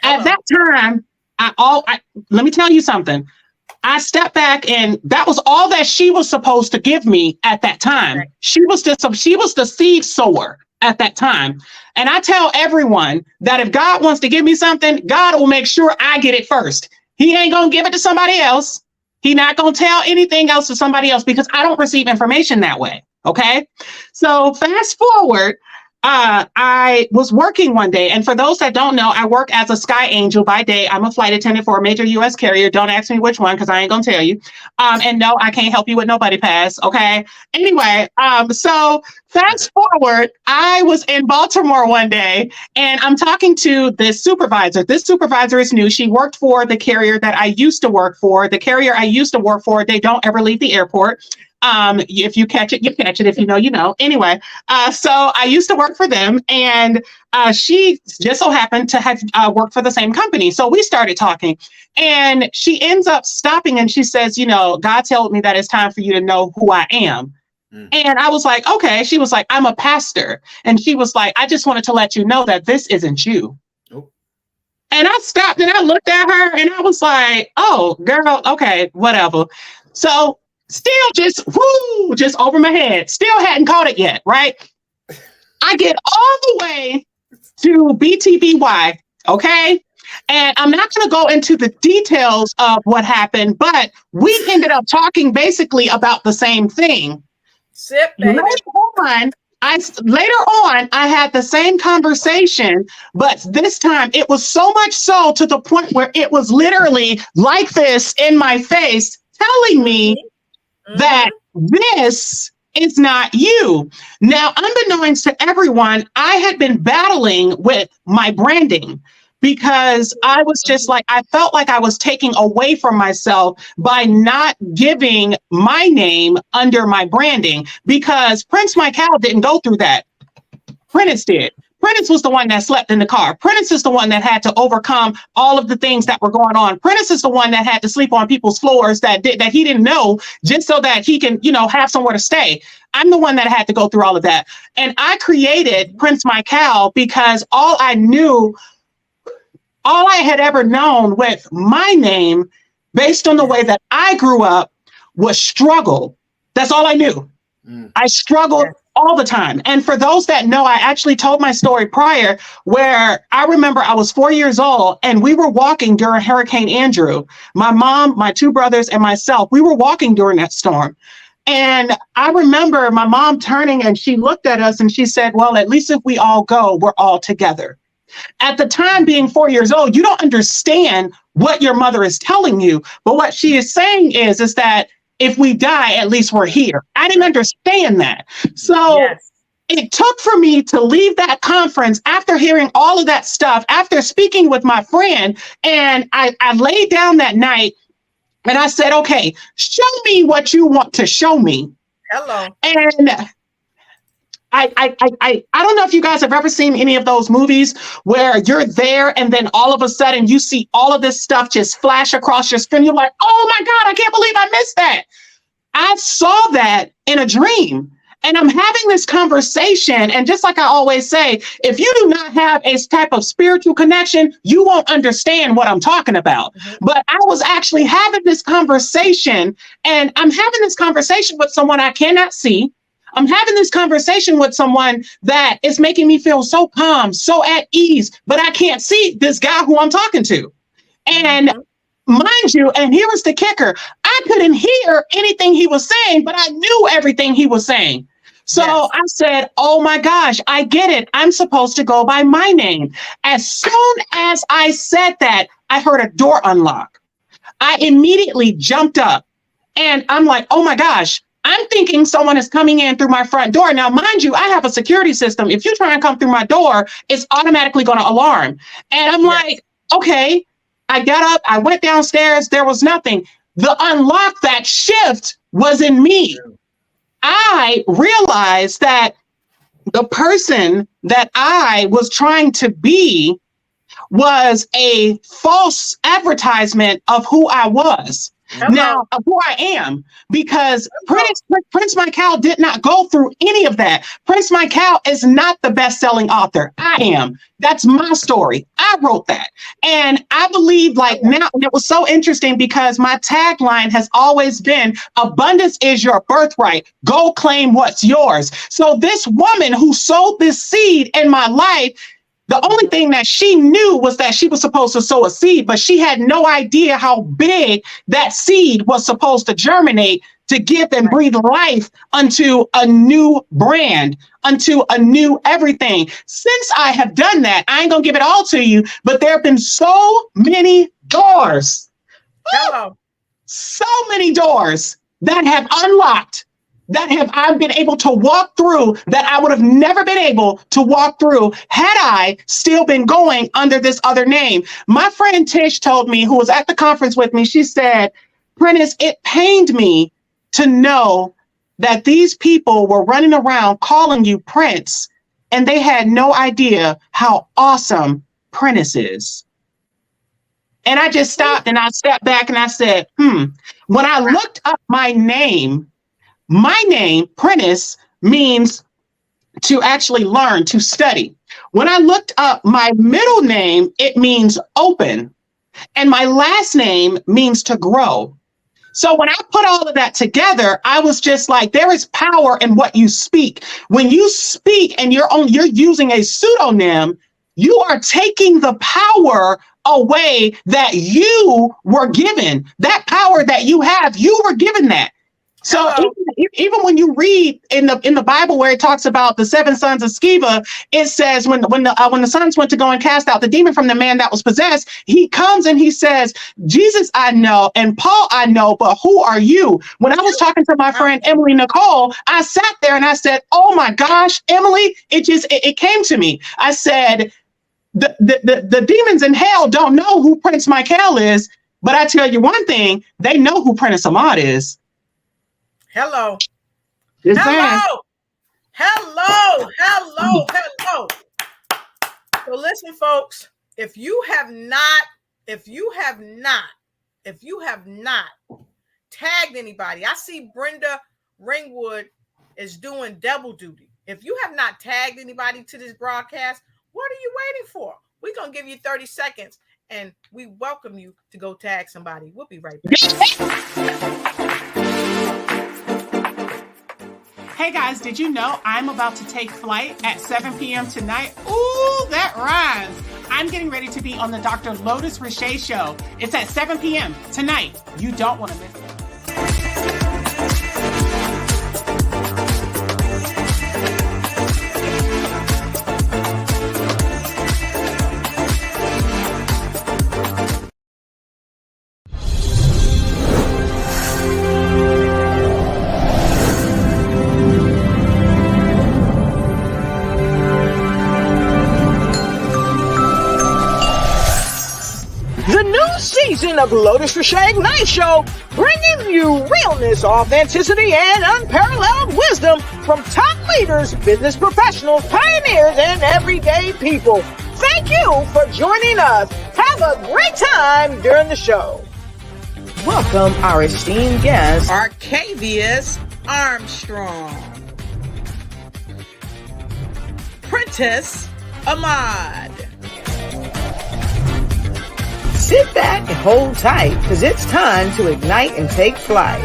At that time, let me tell you something. I stepped back, and that was all that she was supposed to give me at that time. Right. She was the seed sower at that time. And I tell everyone that if God wants to give me something, God will make sure I get it first. He ain't going to give it to somebody else. He's not going to tell anything else to somebody else because I don't receive information that way. Okay. So fast forward, I was working one day, and for those that don't know, I work as a sky angel by day. I'm a flight attendant for a major U.S. carrier. Don't ask me which one because I ain't gonna tell you. And no, I can't help you with nobody pass. Okay. Anyway, so fast forward, I was in Baltimore one day, and I'm talking to this supervisor. This supervisor is new. She worked for the carrier that I used to work for. The carrier I used to work for, they don't ever leave the airport. If you catch it, you catch it. If you know, you know. Anyway, so I used to work for them, and she just so happened to have worked for the same company. So we started talking, and she ends up stopping, and she says, you know, God told me that it's time for you to know who I am. And I was like, okay. She was like, I'm a pastor. And she was like, I just wanted to let you know that this isn't you. Nope. And I stopped and I looked at her and I was like, oh, girl, okay, whatever. So still just over my head. Still hadn't caught it yet, right? I get all the way to BTBY, okay? And I'm not going to go into the details of what happened, but we ended up talking basically about the same thing. Sip, baby. Later on, I had the same conversation, but this time it was so much so to the point where it was literally like this in my face, telling me that this is not you. Now, unbeknownst to everyone, I had been battling with my branding because I was just like, I felt like I was taking away from myself by not giving my name under my branding, because Prince Michael didn't go through that. Prentice did. Prentice was the one that slept in the car. Prentice is the one that had to overcome all of the things that were going on. Prentice is the one that had to sleep on people's floors that he didn't know, just so that he can, you know, have somewhere to stay. I'm the one that had to go through all of that. And I created Prince Michael because all I had ever known with my name, based on the way that I grew up, was struggle. That's all I knew. I struggled all the time. And for those that know, I actually told my story prior, where I remember I was 4 years old and we were walking during Hurricane Andrew. My mom, my two brothers, and myself, we were walking during that storm. And I remember my mom turning and she looked at us and she said, well, at least if we all go, we're all together. At the time, being 4 years old, you don't understand what your mother is telling you. But what she is saying is that if we die, at least we're here. I didn't understand that. So it took for me to leave that conference after hearing all of that stuff, after speaking with my friend, and I laid down that night and I said, okay, show me what you want to show me. Hello. And I don't know if you guys have ever seen any of those movies where you're there and then all of a sudden you see all of this stuff just flash across your screen. You're like, oh my God, I can't believe I missed that. I saw that in a dream. And I'm having this conversation. And just like I always say, if you do not have a type of spiritual connection, you won't understand what I'm talking about. But I was actually having this conversation, and I'm having this conversation with someone I cannot see. I'm having this conversation with someone that is making me feel so calm, so at ease, but I can't see this guy who I'm talking to. And mind you, and here was the kicker, I couldn't hear anything he was saying, but I knew everything he was saying. So I said, oh my gosh, I get it. I'm supposed to go by my name. As soon as I said that, I heard a door unlock. I immediately jumped up and I'm like, oh my gosh. I'm thinking someone is coming in through my front door. Now, mind you, I have a security system. If you try and come through my door, it's automatically going to alarm. And I'm like, okay, I got up, I went downstairs. There was nothing. The unlock, that shift was in me. I realized that the person that I was trying to be was a false advertisement of who I was. Hello. Now, of who I am, because Prince Michael did not go through any of that. Prince Michael is not the best-selling author. I am. That's my story. I wrote that. And I believe like now, and it was so interesting because my tagline has always been abundance is your birthright. Go claim what's yours. So this woman who sowed this seed in my life, the only thing that she knew was that she was supposed to sow a seed, but she had no idea how big that seed was supposed to germinate to give and breathe life unto a new brand, unto a new everything. Since I have done that, I ain't gonna give it all to you, but there have been so many doors. Hello. So many doors that have unlocked, that have I've been able to walk through, that I would have never been able to walk through had I still been going under this other name. My friend Tish told me, who was at the conference with me, she said, Prentice, it pained me to know that these people were running around calling you Prince, and they had no idea how awesome Prentice is. And I just stopped and I stepped back and I said, when I looked up my name, Prentice, means to actually learn, to study. When I looked up my middle name, it means open. And my last name means to grow. So when I put all of that together, I was just like, there is power in what you speak. When you speak and you're using a pseudonym, you are taking the power away that you were given. That power that you have, you were given that. So even when you read in the Bible where it talks about the 7 sons of Sceva, it says when the sons went to go and cast out the demon from the man that was possessed, he comes and he says, Jesus I know and Paul I know, but who are you? When I was talking to my friend Emily Nicole, I sat there and I said, oh my gosh, Emily, it came to me. I said, the demons in hell don't know who Prince Michael is, but I tell you one thing, they know who Prentice Ahmad is. Hello. Just Hello. Hello. So listen, folks, if you have not tagged anybody, I see Brenda Ringwood is doing double duty. If you have not tagged anybody to this broadcast, what are you waiting for? We're going to give you 30 seconds and we welcome you to go tag somebody. We'll be right back. Hey guys, did you know I'm about to take flight at 7 p.m. tonight? Ooh, that rhymes. I'm getting ready to be on the Dr. Lotus Riché show. It's at 7 p.m. tonight. You don't want to miss it. Season of Lotus Riché Ignite Show, bringing you realness, authenticity, and unparalleled wisdom from top leaders, business professionals, pioneers, and everyday people. Thank you for joining us. Have a great time during the show. Welcome our esteemed guest, Arkevious Armstrong, Prentice Ahmad. Sit back and hold tight, because it's time to ignite and take flight.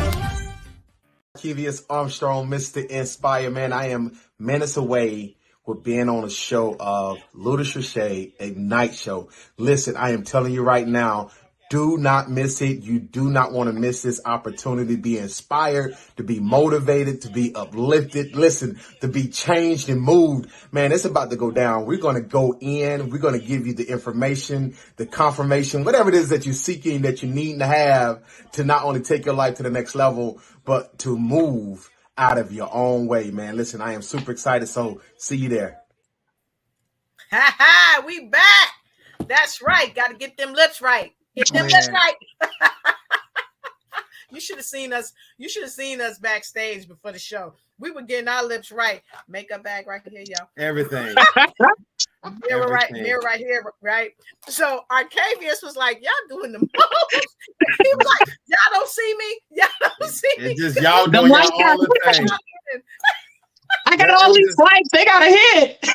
Arkevious Armstrong, Mr. Inspire, man. I am minutes away with being on a show of Lotus Riché Ignite Show. Listen, I am telling you right now, do not miss it. You do not want to miss this opportunity to be inspired, to be motivated, to be uplifted. Listen, to be changed and moved. Man, it's about to go down. We're going to go in. We're going to give you the information, the confirmation, whatever it is that you're seeking, that you need to have to not only take your life to the next level, but to move out of your own way, man. Listen, I am super excited. So see you there. Ha ha, we back. That's right. Got to get them lips right. Get them lips right. You should have seen us. You should have seen us backstage before the show. We were getting our lips right. Makeup bag right here, y'all. Everything. Mirror right here, right? So Arkevious was like, y'all doing the most. He was like, y'all don't see me. Y'all don't see me. It's just y'all doing your own thing. I got all these flags. They got a hit.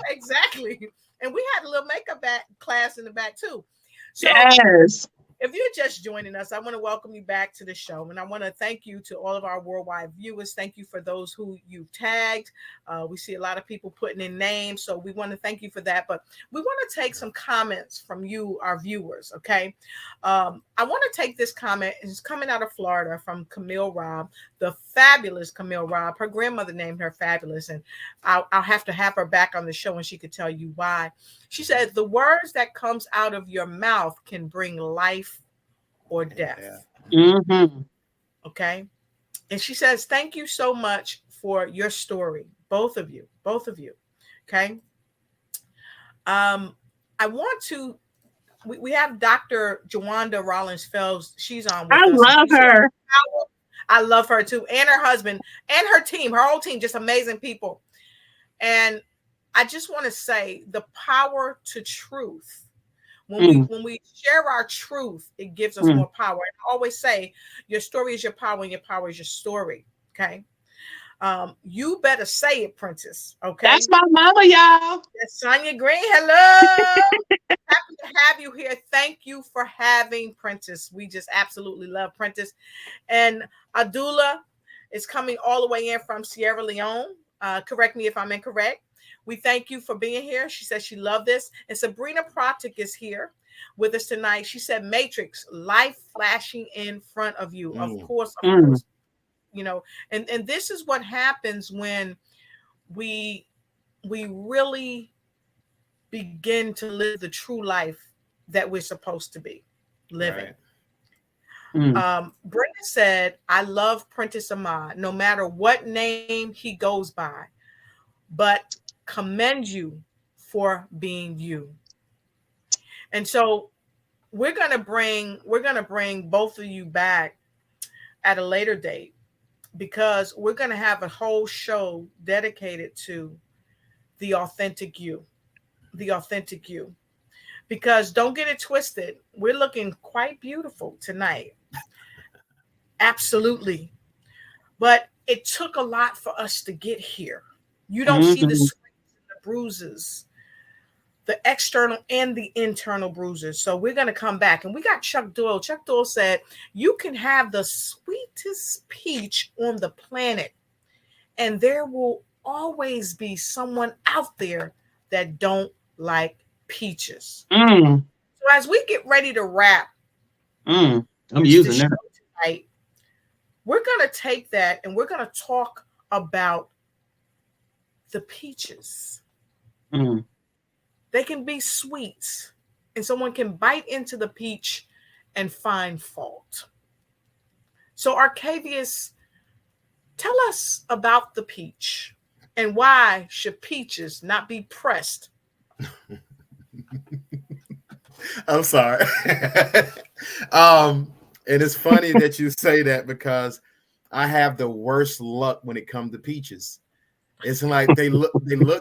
Exactly. And we had a little makeup class in the back too. So yes. If you're just joining us, I want to welcome you back to the show. And I want to thank you to all of our worldwide viewers. Thank you for those who you tagged. We see a lot of people putting in names. So we want to thank you for that. But we want to take some comments from you, our viewers. Okay. I want to take this comment. It's coming out of Florida from Camille Robb, the fabulous Camille Robb. Her grandmother named her Fabulous. And I'll have to have her back on the show and she could tell you why. She said, the words that comes out of your mouth can bring life or death. Mm-hmm. Okay. And she says, thank you so much for your story. Both of you. Okay. I want to, we have Dr. Jawanda Rollins Phelps. She's on with us. I love her. I love her too. And her husband and her team, her whole team, just amazing people. And I just want to say the power to truth. When we share our truth, it gives us more power. And I always say your story is your power and your power is your story. Okay. You better say it, Prentice. Okay. That's my mama, y'all. That's Sonia Green. Hello. Happy to have you here. Thank you for having Prentice. We just absolutely love Prentice. And Adula is coming all the way in from Sierra Leone. Correct me if I'm incorrect. We thank you for being here. She says she loved this. And Sabrina Protic is here with us tonight. She said, Matrix, life flashing in front of you. Of course, you know, and this is what happens when we really begin to live the true life that we're supposed to be living. Right. Brenda said, I love Prentice Ahmad, no matter what name he goes by, but commend you for being you. And so we're gonna bring both of you back at a later date, because we're gonna have a whole show dedicated to the authentic you. Because don't get it twisted, we're looking quite beautiful tonight. Absolutely. But it took a lot for us to get here. You don't see the scrapes and the bruises, the external and the internal bruises. So we're going to come back. And we got Chuck Doyle. Chuck Doyle said, you can have the sweetest peach on the planet, and there will always be someone out there that don't like peaches. So as we get ready to wrap, I'm using that tonight, we're going to take that and we're going to talk about the peaches. They can be sweet, and someone can bite into the peach and find fault. So Arkevious, tell us about the peach, and why should peaches not be pressed? I'm sorry. And it's funny that you say that, because I have the worst luck when it comes to peaches. It's like they look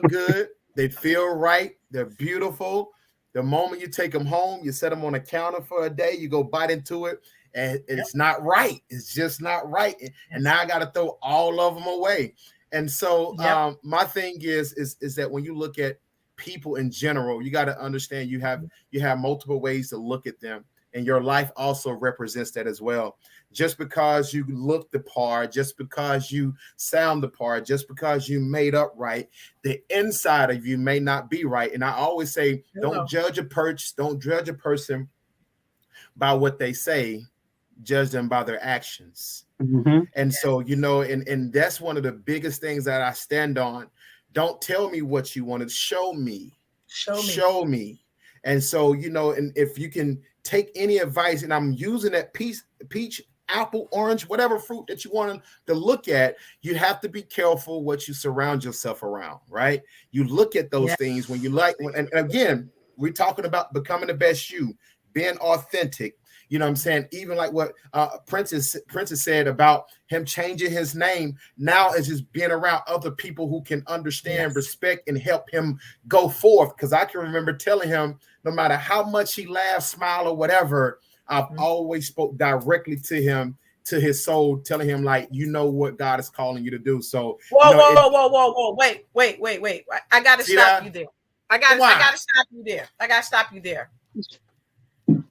good, they feel right, they're beautiful. The moment you take them home, you set them on a counter for a day, you go bite into it, and it's not right. It's just not right. And now I got to throw all of them away. And so my thing is that when you look at people in general, you got to understand you have multiple ways to look at them, and your life also represents that as well. Just because you look the part, just because you sound the part, just because you made up right, the inside of you may not be right. And I always say, don't judge a person by what they say, judge them by their actions. And so, you know, and that's one of the biggest things that I stand on. Don't tell me what you want to show me. Show me. And so, you know, and if you can take any advice, and I'm using that peach, apple, orange, whatever fruit that you want to look at, you have to be careful what you surround yourself around, right? You look at those things when you like, and again, we're talking about becoming the best you, being authentic. You know what I'm saying? Even like what Prentice said about him changing his name. Now it's just being around other people who can understand, respect, and help him go forth. Because I can remember telling him, no matter how much he laughed, smiled, or whatever, I've always spoke directly to him, to his soul, telling him, like, you know what God is calling you to do. So whoa, wait. I gotta stop you there. I gotta stop you there.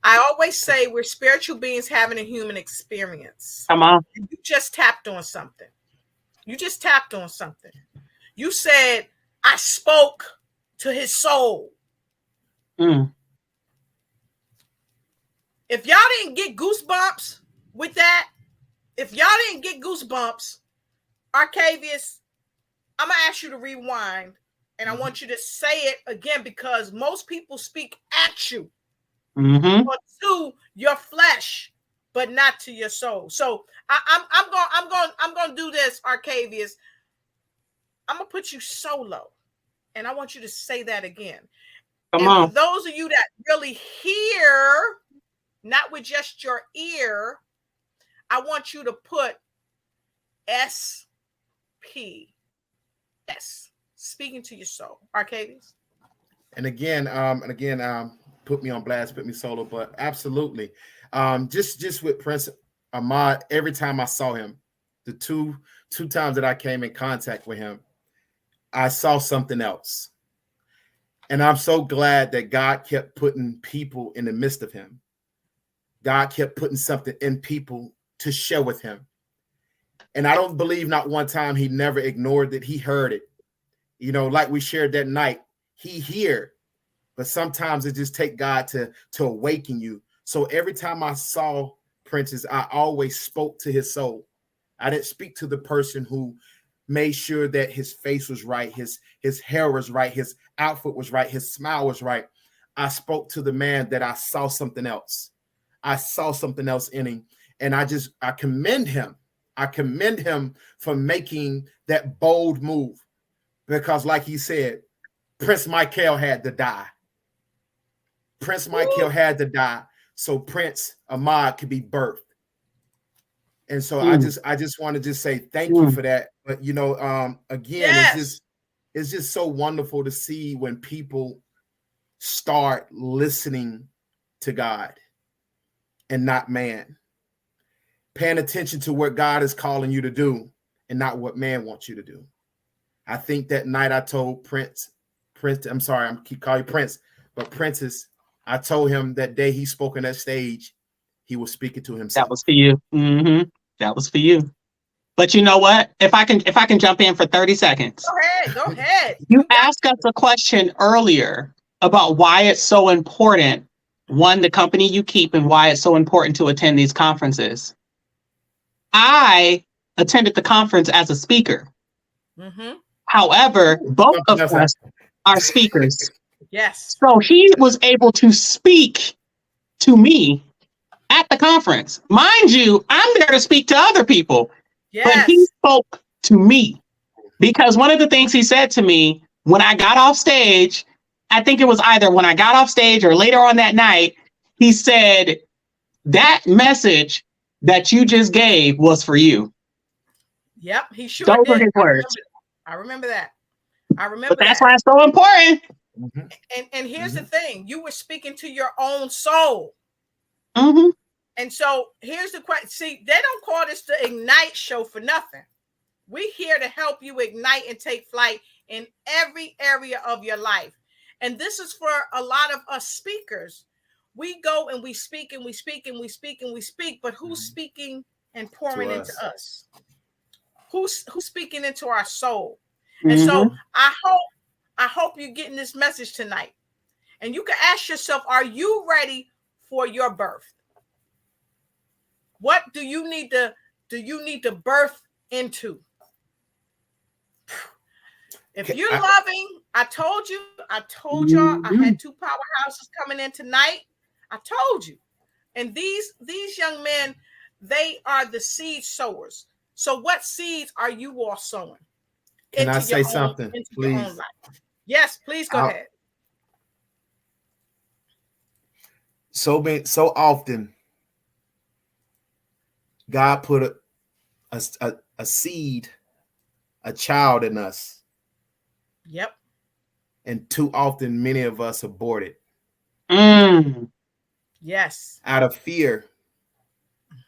I always say we're spiritual beings having a human experience. Come on. You just tapped on something. You said, I spoke to his soul. If y'all didn't get goosebumps with that, Arkevious, I'm going to ask you to rewind, and I want you to say it again, because most people speak at you. Or to your flesh, but not to your soul. So I'm going to do this, Arkevious. I'm going to put you solo, and I want you to say that again. Come on. For those of you that really hear, not with just your ear, I want you to put SP. S, speaking to your soul. Arkevious. And again, put me on blast, put me solo, but absolutely. Just with Prince Ahmad, every time I saw him, the two times that I came in contact with him, I saw something else. And I'm so glad that God kept putting people in the midst of him. God kept putting something in people to share with him. And I don't believe not one time he never ignored it. He heard it. You know, like we shared that night, he heard. But sometimes it just takes God to awaken you. So every time I saw Prentice, I always spoke to his soul. I didn't speak to the person who made sure that his face was right, his hair was right, his outfit was right, his smile was right. I spoke to the man that I saw something else. I saw something else in him. And I commend him. I commend him for making that bold move. Because like he said, Prince Michael had to die. Prince Michael had to die so Prince Ahmad could be birthed. And so I just want to just say thank you for that. But you know, again, it's just so wonderful to see when people start listening to God and not man. Paying attention to what God is calling you to do and not what man wants you to do. I think that night I told Prince, I'm sorry, I keep calling you Prince, but Prentice, I told him that day he spoke on that stage, he was speaking to himself. That was for you. That was for you. But you know what? If I can jump in for 30 seconds. Go ahead. You asked us a question earlier about why it's so important, one, the company you keep, and why it's so important to attend these conferences. I attended the conference as a speaker. However, both of us are speakers. Yes. So he was able to speak to me at the conference. Mind you, I'm there to speak to other people. Yes. But he spoke to me because one of the things he said to me when I got off stage, I think it was either when I got off stage or later on that night, he said, that message that you just gave was for you. Yep, he sure Those did. were his words. I remember that. But that's why it's so important. And here's the thing. You were speaking to your own soul. And so here's the question. See, they don't call this the Ignite show for nothing. We're here to help you ignite and take flight in every area of your life. And this is for a lot of us speakers. We go and we speak and we speak and we speak and we speak, but who's speaking and pouring into us? Who's speaking into our soul? And so I hope you're getting this message tonight. And you can ask yourself, are you ready for your birth? What do you need to birth into? If you're loving, I told y'all I had 2 powerhouses coming in tonight. I told you. And these young men, they are the seed sowers. So what seeds are you all sowing? Can I say something, please? Yes, please go ahead. so often, God put a seed, a child in us. Yep. And too often, many of us abort it. Yes. Out of fear,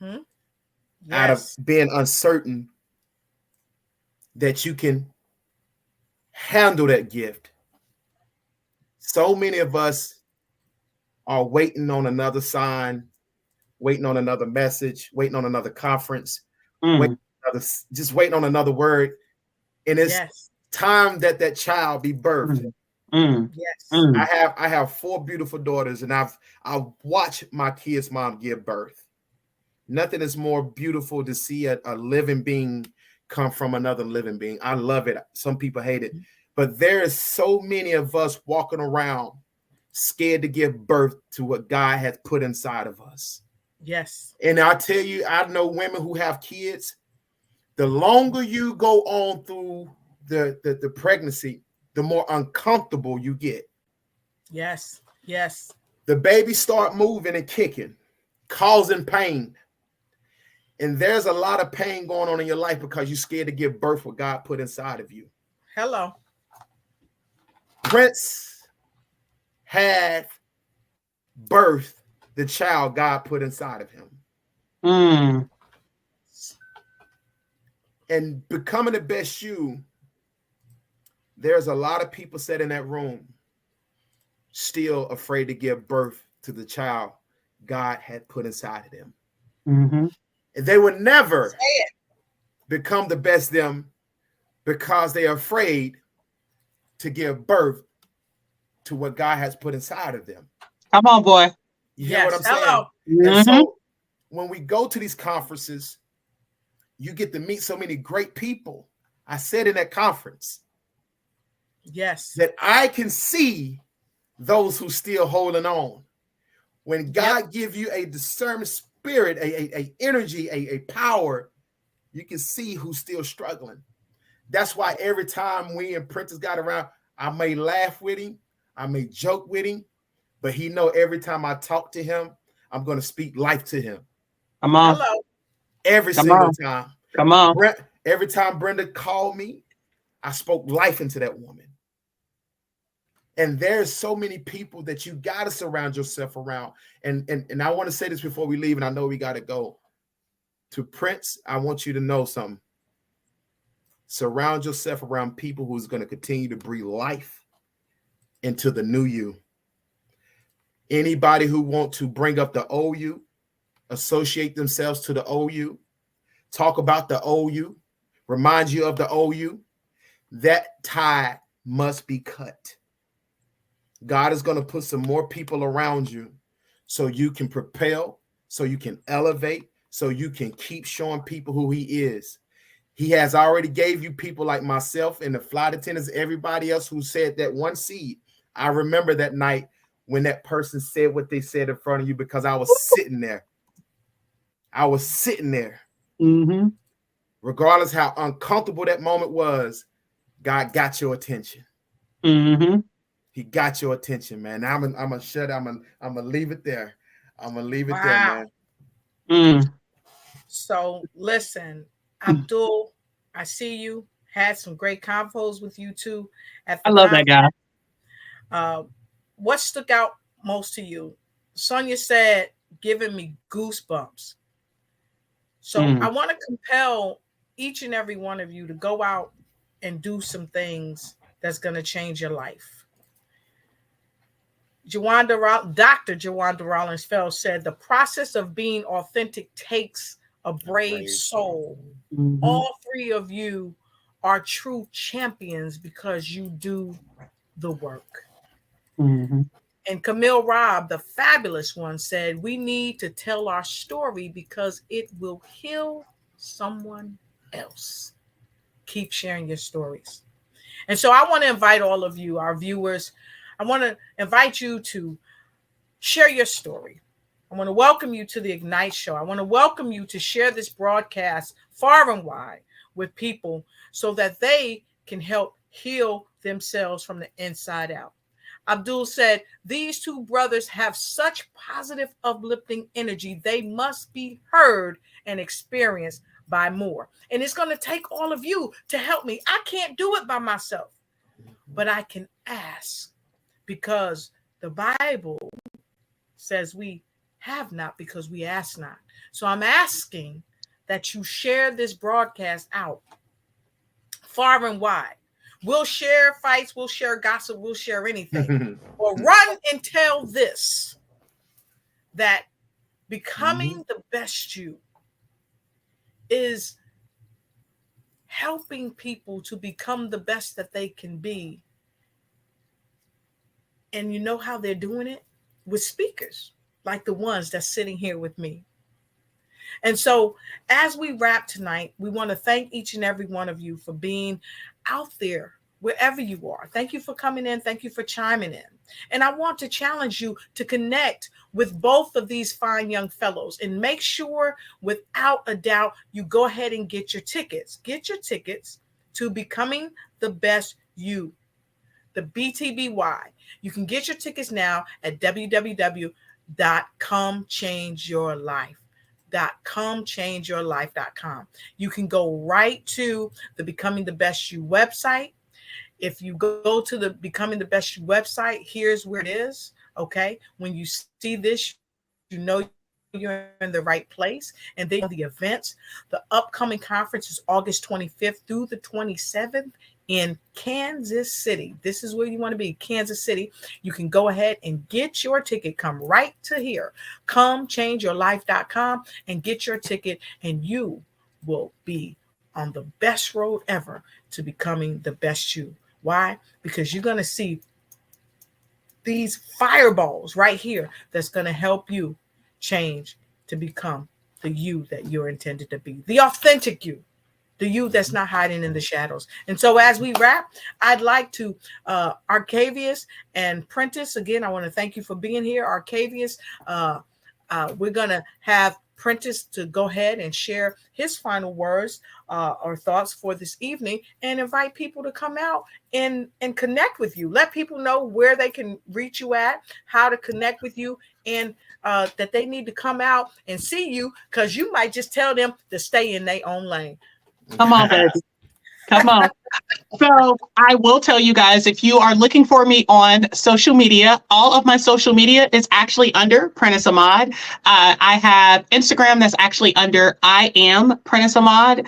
Yes. out of being uncertain that you can handle that gift. So many of us are waiting on another sign, waiting on another message, waiting on another conference, just waiting on another word. And it's time that child be birthed. Yes. I have 4 beautiful daughters, and I've watched my kids' mom give birth. Nothing is more beautiful to see a living being come from another living being. I love it. Some people hate it, but there is so many of us walking around scared to give birth to what God has put inside of us. Yes. And I tell you, I know women who have kids. The longer you go on through the pregnancy, the more uncomfortable you get. Yes. Yes. The baby start moving and kicking, causing pain. And there's a lot of pain going on in your life because you're scared to give birth what God put inside of you. Hello. Prince had birthed the child God put inside of him. And becoming the best you, there's a lot of people sitting in that room still afraid to give birth to the child God had put inside of them. And they would never become the best them because they are afraid to give birth to what God has put inside of them. Come on, boy. You hear what I'm saying? And so when we go to these conferences, you get to meet so many great people. I said in that conference, that I can see those who still holding on. When God give you a discernment spirit, a energy, a power, you can see who's still struggling. That's why every time we and Prentice got around, I may laugh with him, I may joke with him, but he know every time I talk to him, I'm going to speak life to him. Come on. Hello. Every single time. Come on. Every time Brenda called me, I spoke life into that woman. And there's so many people that you got to surround yourself around. And I want to say this before we leave, and I know we got to go. To Prince, I want you to know something. Surround yourself around people who's going to continue to breathe life into the new you. Anybody who want to bring up the old you, associate themselves to the old you, talk about the old you, remind you of the old you, that tie must be cut. God is going to put some more people around you so you can propel, so you can elevate, so you can keep showing people who he is. He has already gave you people like myself and the flight attendants, everybody else who said that one seed. I remember that night when that person said what they said in front of you because I was sitting there. I was sitting there. Regardless how uncomfortable that moment was, God got your attention. He got your attention, man. Now I'm gonna shut. I'm gonna leave it there. I'm gonna leave it there, man. So listen, Abdul, I see you. Had some great convos with you too. I love that guy. What stuck out most to you? Sonia said, "Giving me goosebumps." So I want to compel each and every one of you to go out and do some things that's going to change your life. Dr. Jawanda Rollins-Feld said, the process of being authentic takes a brave soul. All 3 of you are true champions because you do the work. And Camille Robb, the fabulous one, said, we need to tell our story because it will heal someone else. Keep sharing your stories. And so I want to invite all of you, our viewers, I want to invite you to share your story. I want to welcome you to the Ignite Show. I want to welcome you to share this broadcast far and wide with people so that they can help heal themselves from the inside out. Abdul said, these two brothers have such positive, uplifting energy. They must be heard and experienced by more. And it's going to take all of you to help me. I can't do it by myself, but I can ask, because the Bible says we have not because we ask not. So I'm asking that you share this broadcast out far and wide. We'll share fights, we'll share gossip, we'll share anything. Or run and tell this, that becoming the best you is helping people to become the best that they can be. And you know how they're doing it? With speakers like the ones that's sitting here with me. And so as we wrap tonight, we want to thank each and every one of you for being out there wherever you are. Thank you for coming in. Thank you for chiming in. And I want to challenge you to connect with both of these fine young fellows, and make sure without a doubt you go ahead and get your tickets. Get your tickets to Becoming the Best You, the BTBY. You can get your tickets now at www.comechangeyourlife.com. You can go right to the Becoming the Best You website. If you go to the Becoming the Best You website, here's where it is. Okay. When you see this, you know you're in the right place. And then the events, the upcoming conference is August 25th through the 27th in Kansas City. This is where you want to be, Kansas City. You can go ahead and get your ticket. Come right to here, comechangeyourlife.com, and get your ticket, and you will be on the best road ever to becoming the best you. Why? Because you're going to see these fireballs right here that's going to help you change to become the you that you're intended to be, the authentic you, the you that's not hiding in the shadows. And so as we wrap, I'd like to Arkevious and Prentice, again, I want to thank you for being here. Arkevious, we're going to have Prentice to go ahead and share his final words or thoughts for this evening, and invite people to come out and connect with you. Let people know where they can reach you at, how to connect with you, and that they need to come out and see you, because you might just tell them to stay in their own lane. Come on, baby. Come on. So I will tell you guys, if you are looking for me on social media, all of my social media is actually under Prentice Ahmad. I have Instagram that's actually under I am Prentice Ahmad.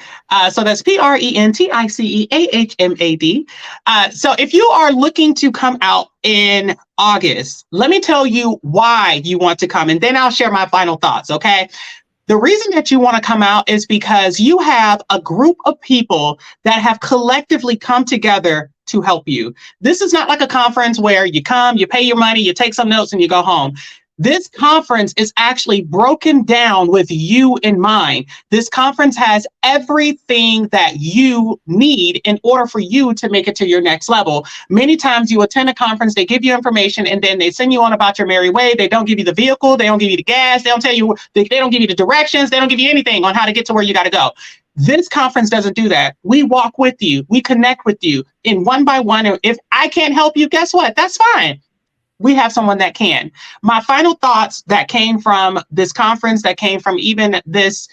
So that's PrenticeAhmad. So if you are looking to come out in August, let me tell you why you want to come, and then I'll share my final thoughts. Okay. The reason that you want to come out is because you have a group of people that have collectively come together to help you. This is not like a conference where you come, you pay your money, you take some notes, and you go home. This conference is actually broken down with you in mind. This conference has everything that you need in order for you to make it to your next level. Many times you attend a conference, they give you information, and then they send you on about your merry way. They don't give you the vehicle, they don't give you the gas, they don't tell you, they don't give you the directions, they don't give you anything on how to get to where you got to go. This conference doesn't do that. We walk with you, we connect with you in one by one. And if I can't help you, guess what? That's fine. We have someone that can. My final thoughts that came from this conference, that came from even this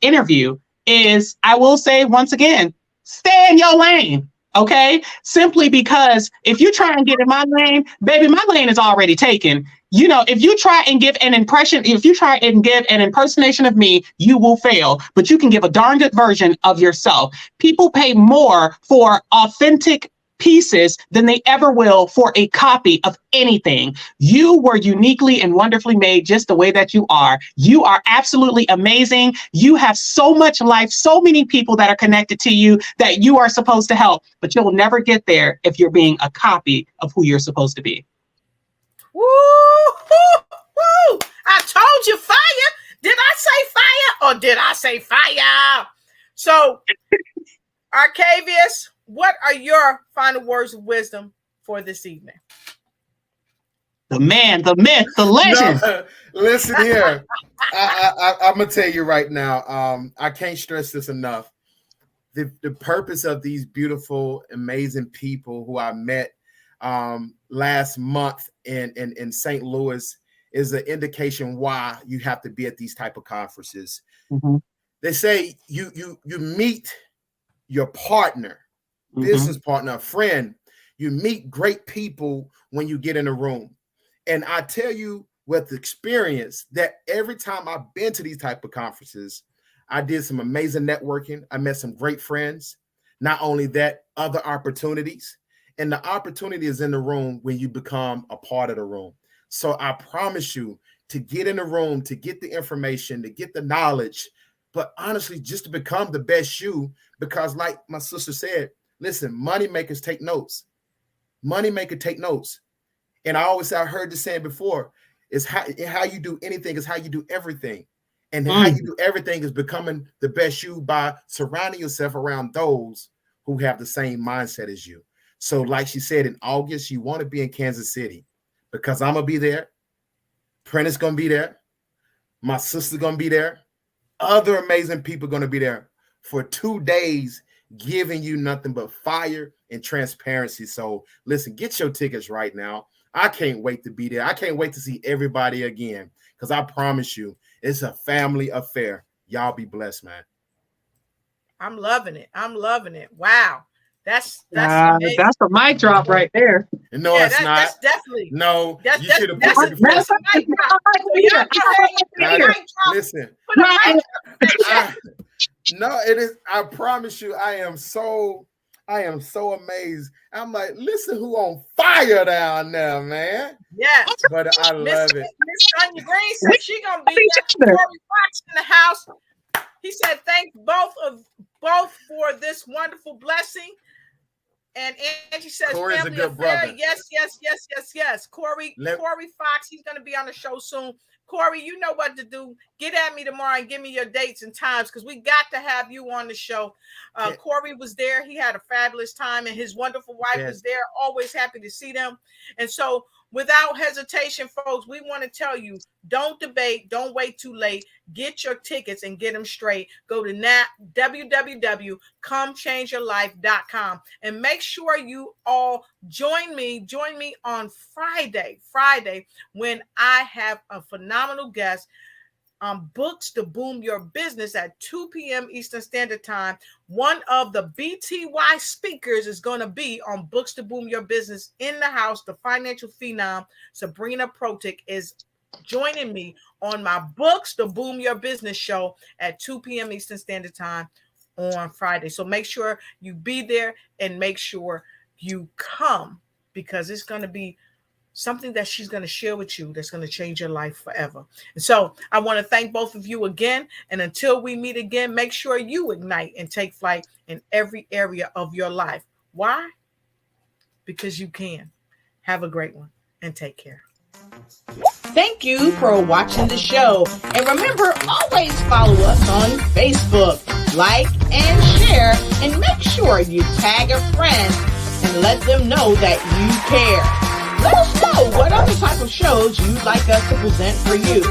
interview, is I will say once again, stay in your lane. Okay. Simply because if you try and get in my lane, baby, my lane is already taken. You know, if you try and give an impression, if you try and give an impersonation of me, you will fail, but you can give a darn good version of yourself. People pay more for authentic pieces than they ever will for a copy of anything. You were uniquely and wonderfully made just the way that you are. You are absolutely amazing. You have so much life, so many people that are connected to you that you are supposed to help, but you'll never get there if you're being a copy of who you're supposed to be. Woo, woo, woo. I told you fire. Did I say fire or did I say fire? So, Arkevious, what are your final words of wisdom for this evening? The man, the myth, the legend. No, listen here. I'm going to tell you right now, I can't stress this enough. The purpose of these beautiful, amazing people who I met last month in St. Louis is an indication why you have to be at these type of conferences. Mm-hmm. They say you meet your partner, Mm-hmm. business partner, a friend. You meet great people when you get in a room. And I tell you with experience that every time I've been to these type of conferences, I did some amazing networking. I met some great friends. Not only that, other opportunities. And the opportunity is in the room when you become a part of the room. So I promise you to get in the room, to get the information, to get the knowledge, but honestly, just to become the best you, because like my sister said, listen, money makers take notes. Money maker take notes. And I always say, I heard this saying before, is how you do anything is how you do everything. And how you do everything is becoming the best you by surrounding yourself around those who have the same mindset as you. So like she said, in August, you want to be in Kansas City because I'm going to be there. Prentice going to be there. My sister's going to be there. Other amazing people going to be there for 2 days, giving you nothing but fire and transparency. So listen, get your tickets right now. I can't wait to be there. I can't wait to see everybody again because I promise you, it's a family affair. Y'all be blessed, man. I'm loving it. I'm loving it. Wow. That's amazing. That's a mic drop right there. No, it's not. That's definitely. No, That's you should have that's put it before. a mic drop. Listen, no, it is. I promise you, I am so amazed. I'm like, listen, who on fire down there, man? Yes, but I love it. Miss Sonia Green said she gonna be there. Corey Fox in the house. He said, "Thank both for this wonderful blessing." And Angie says, Corey's "Family a good affair." brother. Yes. Corey Fox, he's gonna be on the show soon. Corey, you know what to do. Get at me tomorrow and give me your dates and times because we got to have you on the show. Corey was there. He had a fabulous time, and his wonderful wife was there. Always happy to see them. And so without hesitation, folks, we want to tell you, don't debate. Don't wait too late. Get your tickets and get them straight. Go to www.comechangeyourlife.com and make sure you all join me on Friday when I have a phenomenal guest on Books to Boom Your Business at 2 p.m. Eastern Standard Time. One of the BTY speakers is going to be on Books to Boom Your Business in the house. The financial phenom, Sabrina Protic, is joining me on my Books to Boom Your Business show at 2 p.m. Eastern Standard Time on Friday. So make sure you be there and make sure you come because it's going to be something that she's going to share with you that's going to change your life forever. And so I want to thank both of you again. And until we meet again, make sure you ignite and take flight in every area of your life. Why? Because you can. Have a great one and take care. Thank you for watching the show. And remember, always follow us on Facebook. Like and share. And make sure you tag a friend and let them know that you care. Let us know what other type of shows you'd like us to present for you.